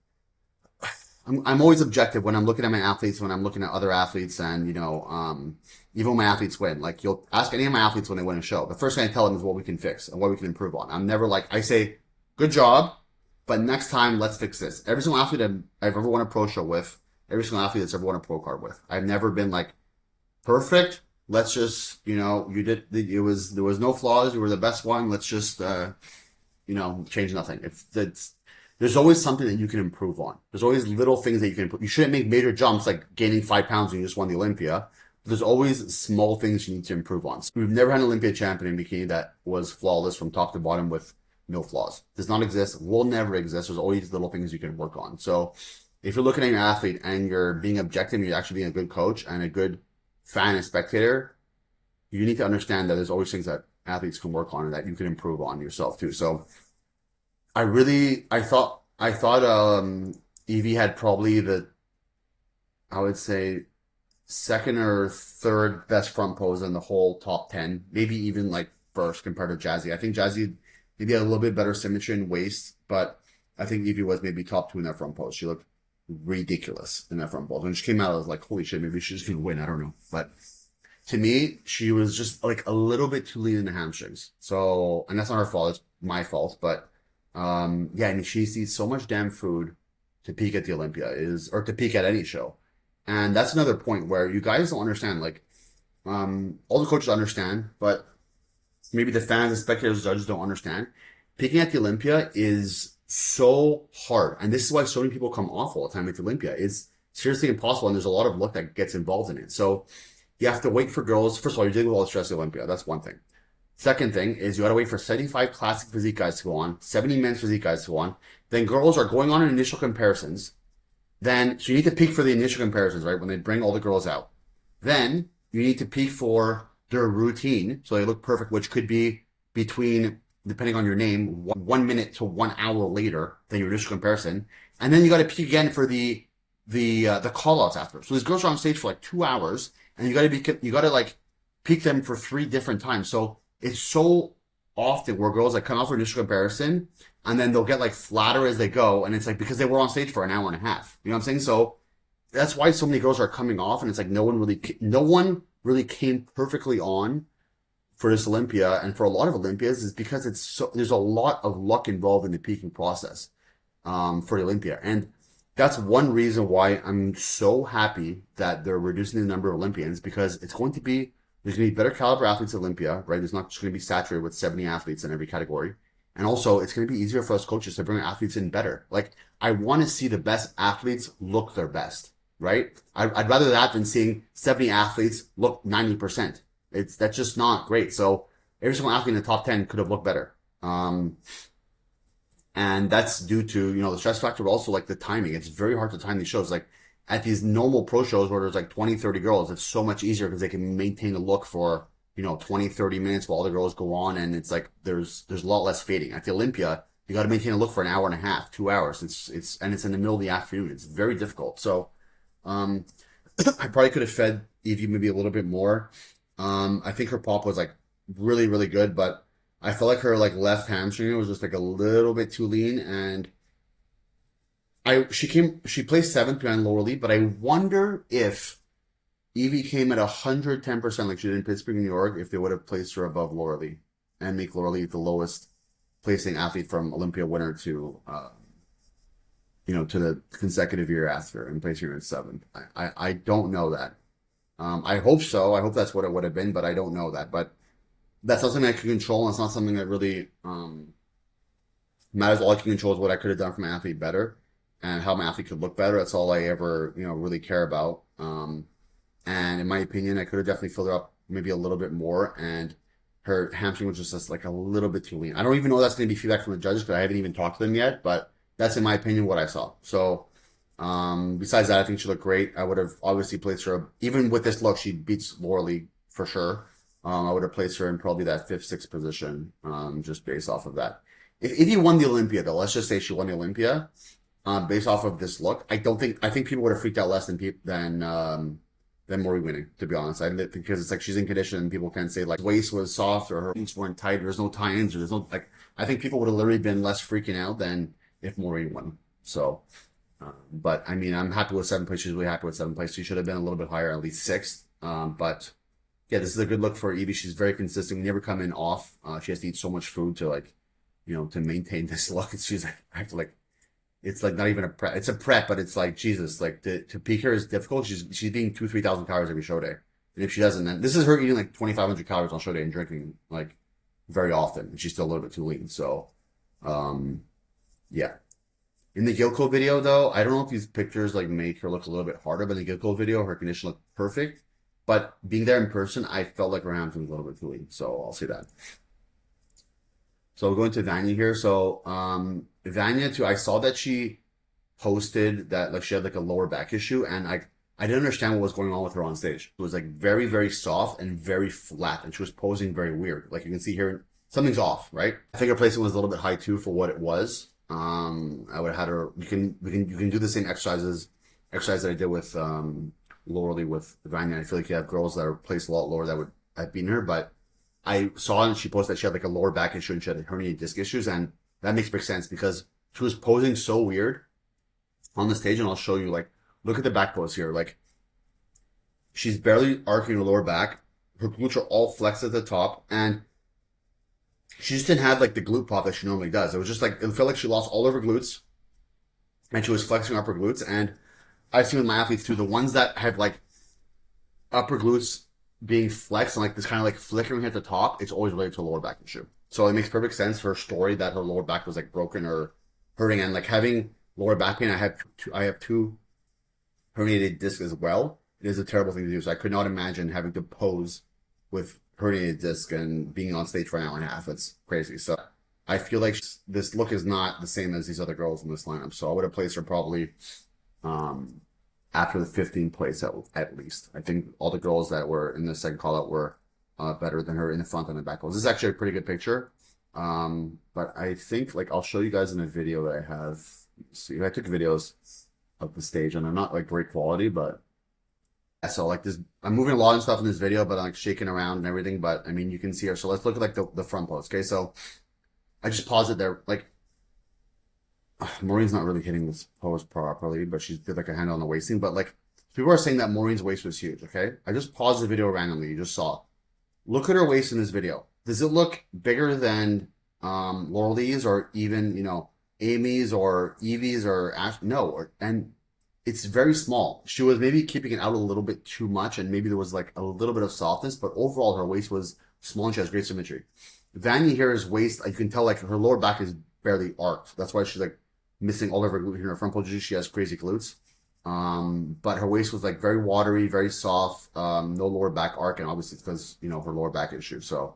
Speaker 1: always objective when I'm looking at my athletes, when I'm looking at other athletes, and even when my athletes win. Like, you'll ask any of my athletes when they win a show, the first thing I tell them is what we can fix and what we can improve on. I'm never like, I say, good job, but next time let's fix this. Every single athlete I've ever won a pro show with, every single athlete that's ever won a pro card with, I've never been like, perfect. Let's just, there was no flaws. You were the best one. Let's just, change nothing. There's always something that you can improve on. There's always little things that you can improve. You shouldn't make major jumps like gaining 5 pounds when you just won the Olympia. But there's always small things you need to improve on. So we've never had an Olympia champion in bikini that was flawless from top to bottom with no flaws. Does not exist. Will never exist. There's always little things you can work on. So if you're looking at your athlete and you're being objective, you're actually being a good coach and a good fan and spectator, you need to understand that there's always things that athletes can work on and that you can improve on yourself too. So I thought Evie had probably I would say, second or third best front pose in the whole top 10, maybe even like first compared to Jazzy. I think Jazzy maybe had a little bit better symmetry in waist, but I think Evie was maybe top 2 in that front pose. She looked ridiculous in that front pose. When she came out, I was like, holy shit, maybe she's going to win. I don't know. But to me, she was just like a little bit too lean in the hamstrings. So, and that's not her fault. It's my fault. But, I mean, she eats so much damn food to peak at the Olympia or to peak at any show. And that's another point where you guys don't understand. Like, all the coaches understand, but maybe the fans, the spectators, the judges don't understand. Peaking at the Olympia is so hard. And this is why so many people come off all the time at the Olympia. It's seriously impossible. And there's a lot of luck that gets involved in it. So you have to wait for girls. First of all, you're dealing with all the stress at the Olympia. That's one thing. Second thing is you got to wait for 75 classic physique guys to go on, 70 men's physique guys to go on. Then girls are going on initial comparisons. So you need to peak for the initial comparisons, right? When they bring all the girls out. Then you need to peak for their routine. So they look perfect, which could be between, depending on your name, 1 minute to 1 hour later than your initial comparison. And then you got to peak again for the call outs after. So these girls are on stage for like 2 hours, and you got to like peak them for 3 different times. So it's so often where girls like come off for initial comparison, and then they'll get like flatter as they go, and it's like because they were on stage for an hour and a half. You know what I'm saying? So that's why so many girls are coming off, and it's like no one really came perfectly on for this Olympia and for a lot of Olympias is because there's a lot of luck involved in the peaking process for the Olympia. And that's one reason why I'm so happy that they're reducing the number of Olympians because there's going to be better caliber athletes at Olympia, right? There's not just going to be saturated with 70 athletes in every category. And also, it's going to be easier for us coaches to bring athletes in better. Like, I want to see the best athletes look their best, right? I'd rather that than seeing 70 athletes look 90%. That's just not great. So every single athlete in the top 10 could have looked better. And that's due to, the stress factor, but also like the timing. It's very hard to time these shows. Like at these normal pro shows where there's like 20, 30 girls, it's so much easier because they can maintain the look for, 20, 30 minutes while the girls go on. And it's like, there's a lot less fading. At the Olympia, you got to maintain a look for an hour and a half, 2 hours. And it's in the middle of the afternoon. It's very difficult. So, I probably could have fed Evie maybe a little bit more. I think her pop was like really, really good, but I felt like her like left hamstring was just like a little bit too lean, and she placed seventh behind Laura Lee, but I wonder if Evie came at 110% like she did in Pittsburgh, New York, if they would have placed her above Laura Lee and make Laura Lee the lowest placing athlete from Olympia winner to to the consecutive year after and placing her at seventh. I don't know that. I hope so. I hope that's what it would have been, but I don't know that. But that's not something I can control, and it's not something that really matters. All I can control is what I could have done for my athlete better and how my athlete could look better. That's all I ever, really care about. And in my opinion, I could have definitely filled her up maybe a little bit more, and her hamstring was just like a little bit too lean. I don't even know if that's going to be feedback from the judges because I haven't even talked to them yet, but that's in my opinion what I saw. So besides that, I think she looked great. I would have obviously placed her, even with this look, she beats Laura Lee for sure. I would have placed her in probably that 5th, 6th position, just based off of that. If you won the Olympia, though, let's just say she won the Olympia, based off of this look, I think people would have freaked out less than Maureen winning, to be honest. Because it's like she's in condition and people can say like waist was soft or her feet weren't tight, there's no tie-ins, or there's no like. I think people would have literally been less freaking out than if Maureen won. So, but I mean, I'm happy with 7th place. She's really happy with 7th place. She should have been a little bit higher, at least 6th. But yeah, this is a good look for Evie. She's very consistent. We never come in off. She has to eat so much food to like, to maintain this look. She's like, I have to like, it's like not even a prep. It's a prep, but it's like, Jesus, like to peak her is difficult. She's eating 2,000-3,000 calories every show day. And if she doesn't, then this is her eating like 2,500 calories on show day and drinking like very often. And she's still a little bit too lean. So, yeah. In the Gilco video though, I don't know if these pictures like make her look a little bit harder, but in the Gilco video, her condition looked perfect. But being there in person, I felt like her hamstring was a little bit too lean. So I'll say that. So we're going to Vanya here. So Vanya too, I saw that she posted that like she had like a lower back issue, and I didn't understand what was going on with her on stage. It was like very, very soft and very flat, and she was posing very weird. Like you can see here, something's off, right? I think her placement was a little bit high too for what it was. I would have had her. You can do the same exercise that I did with Laura Lee with Vanya. I feel like you have girls that are placed a lot lower that would have beaten her, but I saw and she posted that she had like a lower back issue and she had herniated disc issues, and that makes big sense because she was posing so weird on the stage. And I'll show you, like, look at the back pose here. Like, she's barely arcing her lower back. Her glutes are all flexed at the top, and she just didn't have like the glute pop that she normally does. It was just like, it felt like she lost all of her glutes and she was flexing upper glutes. And I've seen with my athletes too, the ones that have like upper glutes being flexed and like this kind of like flickering at the top, it's always related to a lower back issue. So it makes perfect sense for her story that her lower back was like broken or hurting, and like having lower back pain. I have two herniated discs as well. It is a terrible thing to do. So I could not imagine having to pose with herniated disc and being on stage for an hour and a half. It's crazy. So I feel like this look is not the same as these other girls in this lineup. So I would have placed her probably after the 15th place at least. I think all the girls that were in the second call out were better than her in the front and the back goals. This is actually a pretty good picture. But I think, like, I'll show you guys in a video that I have. See, I took videos of the stage and they're not like great quality, but so like this, I'm moving a lot of stuff in this video, but I'm like shaking around and everything. But I mean, you can see her. So let's look at like the front pose. Okay. So I just paused it there. Like, Maureen's not really hitting this pose properly, but she did like a hand on the waisting. But like, people are saying that Maureen's waist was huge. Okay. I just paused the video randomly. You just saw. Look at her waist in this video. Does it look bigger than Laurel Lee's or even, Amy's or Evie's or Ash? No, and it's very small. She was maybe keeping it out a little bit too much, and maybe there was like a little bit of softness, but overall her waist was small and she has great symmetry. Vanya here's waist, you can tell like her lower back is barely arched. That's why she's like missing all of her glute here in her front pose. She has crazy glutes. But her waist was like very watery, very soft, no lower back arc, and obviously it's because her lower back issue. So,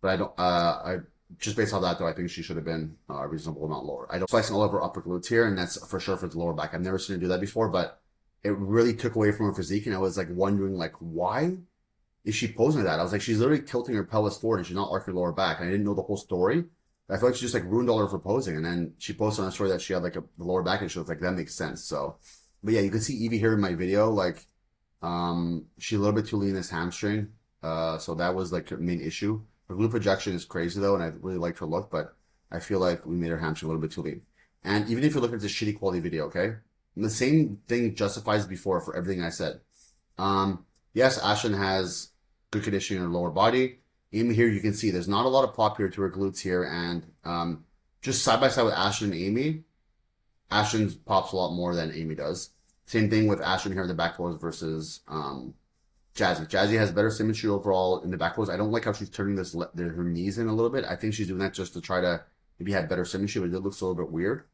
Speaker 1: but I just based on that though, I think she should have been a reasonable amount lower. I don't flexing all of her upper glutes here, and that's for sure for the lower back. I've never seen her do that before, but it really took away from her physique, and I was like wondering like why is she posing like that? I was like she's literally tilting her pelvis forward and she's not arcing her lower back. And I didn't know the whole story. I feel like she just like ruined all of her posing, and then she posted on a story that she had like the lower back issue. It's like that makes sense. So. But yeah, you can see Evie here in my video, like, she's a little bit too lean in this hamstring. So that was like her main issue. Her glute projection is crazy though, and I really liked her look, but I feel like we made her hamstring a little bit too lean. And even if you look at this shitty quality video, okay, the same thing justifies before for everything I said. Yes, Ashlyn has good conditioning in her lower body. Amy here, you can see there's not a lot of pop here to her glutes here, and just side by side with Ashlyn and Amy, Ashlyn pops a lot more than Amy does. Same thing with Ashlyn here in the back pose versus Jazzy. Jazzy has better symmetry overall in the back pose. I don't like how she's turning her knees in a little bit. I think she's doing that just to try to maybe have better symmetry, but it looks a little bit weird.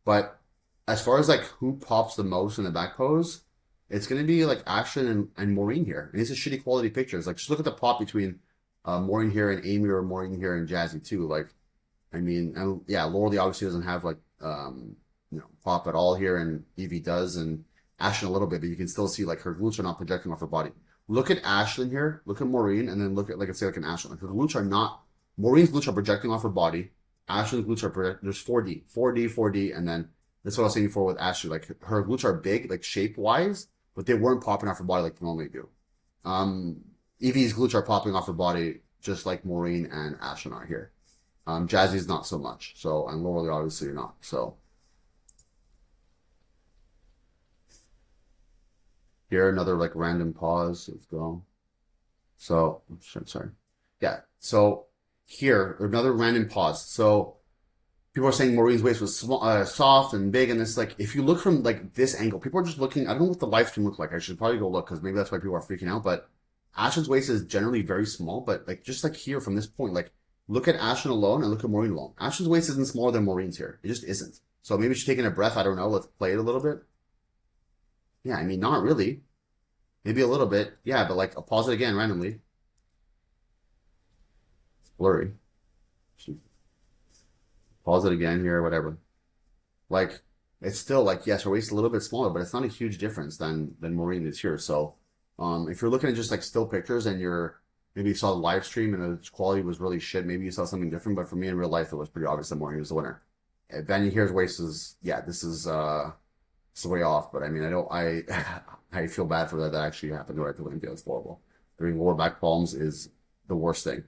Speaker 1: But as far as like who pops the most in the back pose, it's going to be like Ashlyn and Maureen here. And these are shitty quality pictures. Like just look at the pop between Maureen here and Amy, or Maureen here and Jazzy too. Like, I mean, yeah, Laurel obviously doesn't have like pop at all here, and Evie does, and Ashlyn a little bit, but you can still see like her glutes are not projecting off her body. Look at Ashlyn here, look at Maureen, and then look at, like, let's say like an Ashlyn. Like her glutes are not, Maureen's glutes are projecting off her body. Ashlyn's glutes are projecting, there's 4D, and then that's what I was saying before with Ashley. Like her glutes are big, like shape wise, but they weren't popping off her body like they normally do. Evie's glutes are popping off her body just like Maureen and Ashlyn are here. Jazzy's not so much. So, and Laurel obviously not. So, here, another like random pause. Let's go. So, sorry. Yeah. So here, another random pause. So people are saying Maureen's waist was small, soft and big, and it's like if you look from like this angle, people are just looking. I don't know what the live stream looked like. I should probably go look because maybe that's why people are freaking out. But Ashlyn's waist is generally very small, but like just like here from this point, like look at Ashlyn alone and look at Maureen alone. Ashlyn's waist isn't smaller than Maureen's here. It just isn't. So maybe she's taking a breath. I don't know. Let's play it a little bit. Yeah, I mean, not really. Maybe a little bit. Yeah, but like I'll pause it again randomly. It's blurry. Pause it again here, whatever. Like it's still like, yes, her waist is a little bit smaller, but it's not a huge difference than Maureen is here. So if you're looking at just like still pictures and maybe you saw the live stream and the quality was really shit, maybe you saw something different, but for me in real life it was pretty obvious that Maureen was the winner. And Vanny here's waist is, yeah, this is it's way off, but I mean I feel bad for that actually happened to her at the Olympia. It's horrible. Doing lower back palms is the worst thing.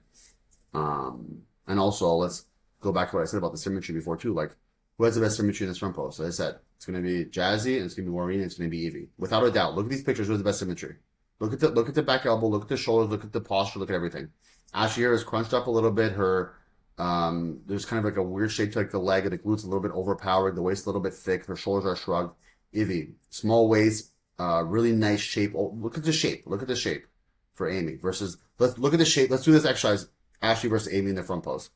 Speaker 1: And also let's go back to what I said about the symmetry before too. Like, who has the best symmetry in this front pose? So I said it's going to be Jazzy, and it's going to be Maureen, and it's going to be Evie. Without a doubt. Look at these pictures. Who has the best symmetry? Look at the back elbow. Look at the shoulders. Look at the posture. Look at everything. Ashley here is crunched up a little bit. Her there's kind of like a weird shape to like the leg, and the glutes a little bit overpowered. The waist a little bit thick. Her shoulders are shrugged. Evie, small waist, really nice shape. Oh, look at the shape. Look at the shape for Amy versus. Let's look at the shape. Let's do this exercise. Ashley versus Amy in the front pose.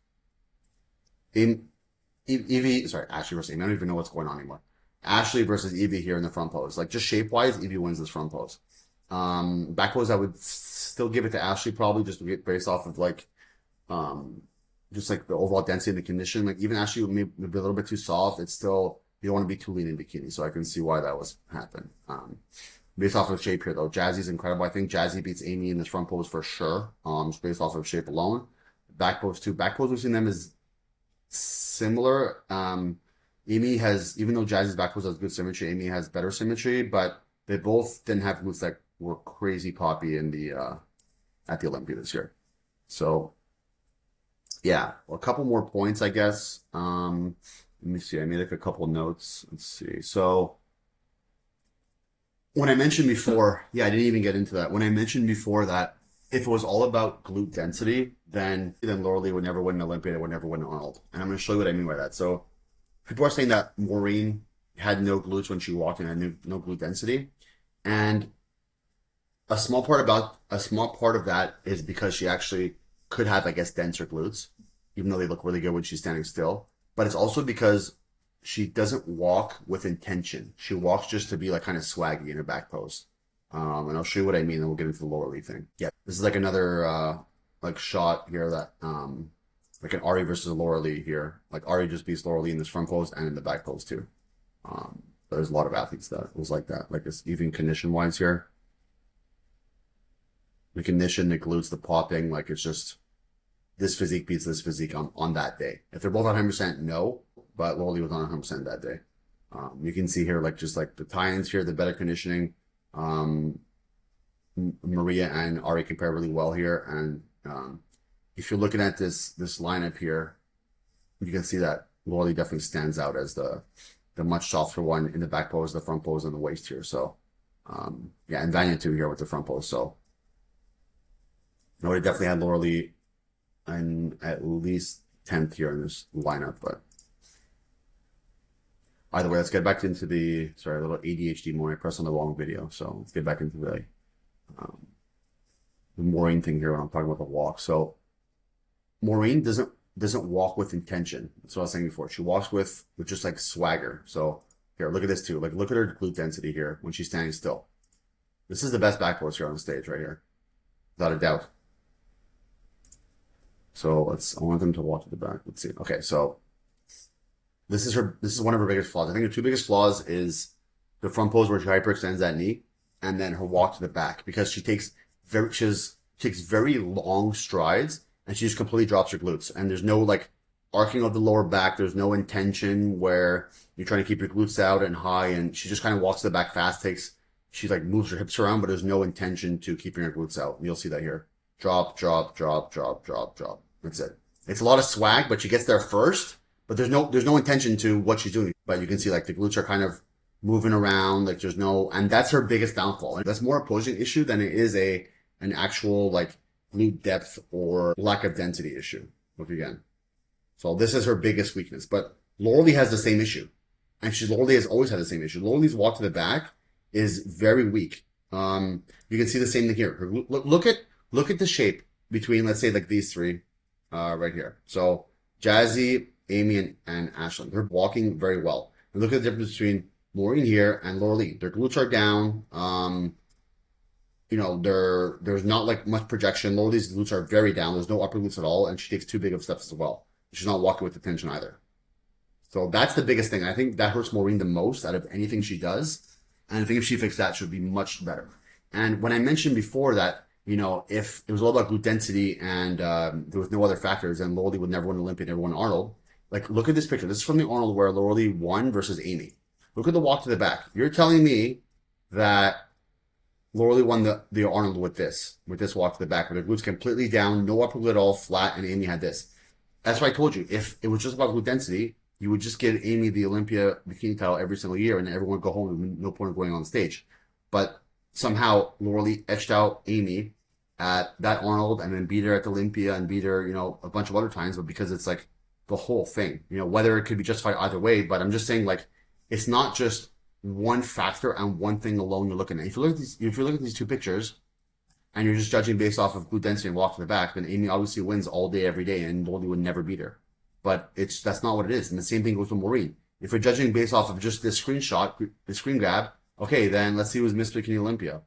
Speaker 1: Evie, sorry, Ashley versus Amy. I don't even know what's going on anymore. Ashley versus Evie here in the front pose. Like, just shape-wise, Evie wins this front pose. Back pose, I would still give it to Ashley probably just to get based off of, like, just, like, the overall density and the condition. Like, even Ashley would be a little bit too soft. It's still, you don't want to be too lean in bikini, so I can see why that was happen. Based off of shape here, though, Jazzy's incredible. I think Jazzy beats Amy in this front pose for sure, just based off of shape alone. Back pose, too. Back pose, we've seen them as similar. Amy has, even though Jazzy's back pose has good symmetry, Amy has better symmetry, but they both didn't have glutes that were crazy poppy in the at the Olympia this year. So yeah, a couple more points, I guess. Let me see. I made like a couple notes. Let's see. So when I mentioned before, yeah, I didn't even get into that. When I mentioned before that if it was all about glute density, then Laura Lee would never win an Olympia, would never win an Arnold. And I'm going to show you what I mean by that. So people are saying that Maureen had no glutes when she walked and had no glute density, and a small part of that is because she actually could have, I guess, denser glutes, even though they look really good when she's standing still. But it's also because she doesn't walk with intention. She walks just to be like kind of swaggy in her back pose. And I'll show you what I mean, and we'll get into the lower lead thing. Yeah, this is like another like shot here that like an Ari versus a Laura Lee here. Like Ari just beats Laura Lee in this front pose and in the back pose too. There's a lot of athletes that was like that. Like this, even condition wise here. The condition, the glutes, the popping, like it's just this physique beats this physique on that day. If they're both 100%, no, but Laura Lee was on 100% that day. You can see here, like just like the tie-ins here, the better conditioning. Maria and Ari compare really well here, and if you're looking at this lineup here, you can see that Laura Lee definitely stands out as the much softer one in the back pose, the front pose, and the waist here. So yeah, and Vanya too here with the front pose. So no, definitely had Laura Lee and at least 10th here in this lineup. But either way, let's get back into a little ADHD more. I pressed on the wrong video. So let's get back into the Maureen thing here when I'm talking about the walk. So Maureen doesn't walk with intention. That's what I was saying before. She walks with just like swagger. So here, look at this too. Like look at her glute density here when she's standing still. This is the best back pose here on the stage right here, without a doubt. So I want them to walk to the back. Let's see. Okay, so this is one of her biggest flaws. I think the two biggest flaws is the front pose where she hyperextends that knee, and then her walk to the back, because she takes very long strides and she just completely drops her glutes, and there's no like arcing of the lower back. There's no intention where you're trying to keep your glutes out and high, and she just kind of walks to the back fast. She like moves her hips around, but there's no intention to keeping her glutes out. And you'll see that here. Drop, drop, drop, drop, drop, drop. That's it. It's a lot of swag, but she gets there first. But there's no intention to what she's doing. But you can see like the glutes are kind of moving around. Like and that's her biggest downfall. And that's more a posing issue than it is an actual like glute depth or lack of density issue. Look again. So this is her biggest weakness. But Laura Lee has the same issue, and Laura Lee has always had the same issue. Laura Lee's walk to the back is very weak. You can see the same thing here. Look at the shape between, let's say, like these three right here. So Jazzy, Amy, and Ashlyn, they're walking very well. And look at the difference between Maureen here and Laura Lee. Their glutes are down. There's not like much projection. Laura Lee's glutes are very down. There's no upper glutes at all, and she takes too big of steps as well. She's not walking with attention either. So that's the biggest thing. I think that hurts Maureen the most out of anything she does. And I think if she fixed that, she would be much better. And when I mentioned before that, if it was all about glute density and there was no other factors, then Laura Lee would never win Olympia, never win Arnold. Like, look at this picture. This is from the Arnold where Laura Lee won versus Amy. Look at the walk to the back. You're telling me that Laura Lee won the Arnold with this walk to the back, where the glutes completely down, no upper glute at all, flat, and Amy had this. That's why I told you, if it was just about glute density, you would just give Amy the Olympia bikini title every single year, and everyone would go home with no point of going on stage. But somehow Laura Lee etched out Amy at that Arnold, and then beat her at the Olympia, and beat her, a bunch of other times. But because it's like the whole thing, whether it could be justified either way. But I'm just saying, like, it's not just one factor and one thing alone you're looking at. If you look at these two pictures, and you're just judging based off of glute density and walk to the back, then Amy obviously wins all day, every day, and Laura Lee would never beat her. But that's not what it is. And the same thing goes with Maureen. If you're judging based off of just this screenshot, the screen grab, okay, then let's see who's Miss Bikini Olympia.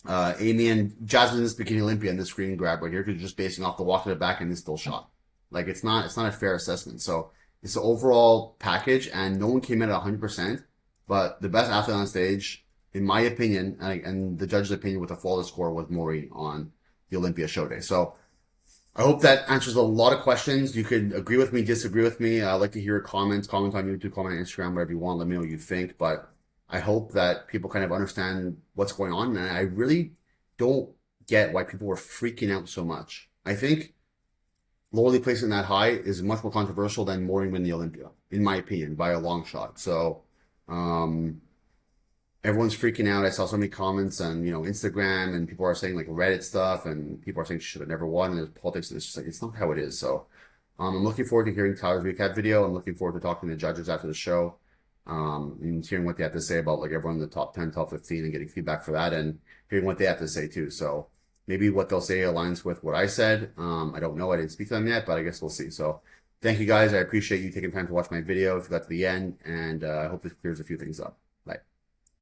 Speaker 1: Amy and Jasmine is Bikini Olympia in this screen grab right here, because you're just basing off the walk to the back and this still shot. Like, it's not a fair assessment. So it's the overall package, and no one came in at 100%. But the best athlete on stage, in my opinion, and the judge's opinion with a flawless score, was Maureen on the Olympia show day. So I hope that answers a lot of questions. You could agree with me, disagree with me. I'd like to hear your comments. Comment on YouTube, comment on Instagram, whatever you want. Let me know what you think. But I hope that people kind of understand what's going on. And I really don't get why people were freaking out so much. I think Laura Lee placing that high is much more controversial than Maureen winning the Olympia, in my opinion, by a long shot. So, everyone's freaking out. I saw so many comments on, Instagram, and people are saying like Reddit stuff, and people are saying she should have never won. And there's politics, and it's just like it's not how it is. So, I'm looking forward to hearing Tyler's recap video. I'm looking forward to talking to the judges after the show, and hearing what they have to say about like everyone in the top 10, top 15, and getting feedback for that, and hearing what they have to say too. So maybe what they'll say aligns with what I said. I don't know. I didn't speak to them yet, but I guess we'll see. So. Thank you guys. I appreciate you taking time to watch my video if you got to the end, and I hope this clears a few things up.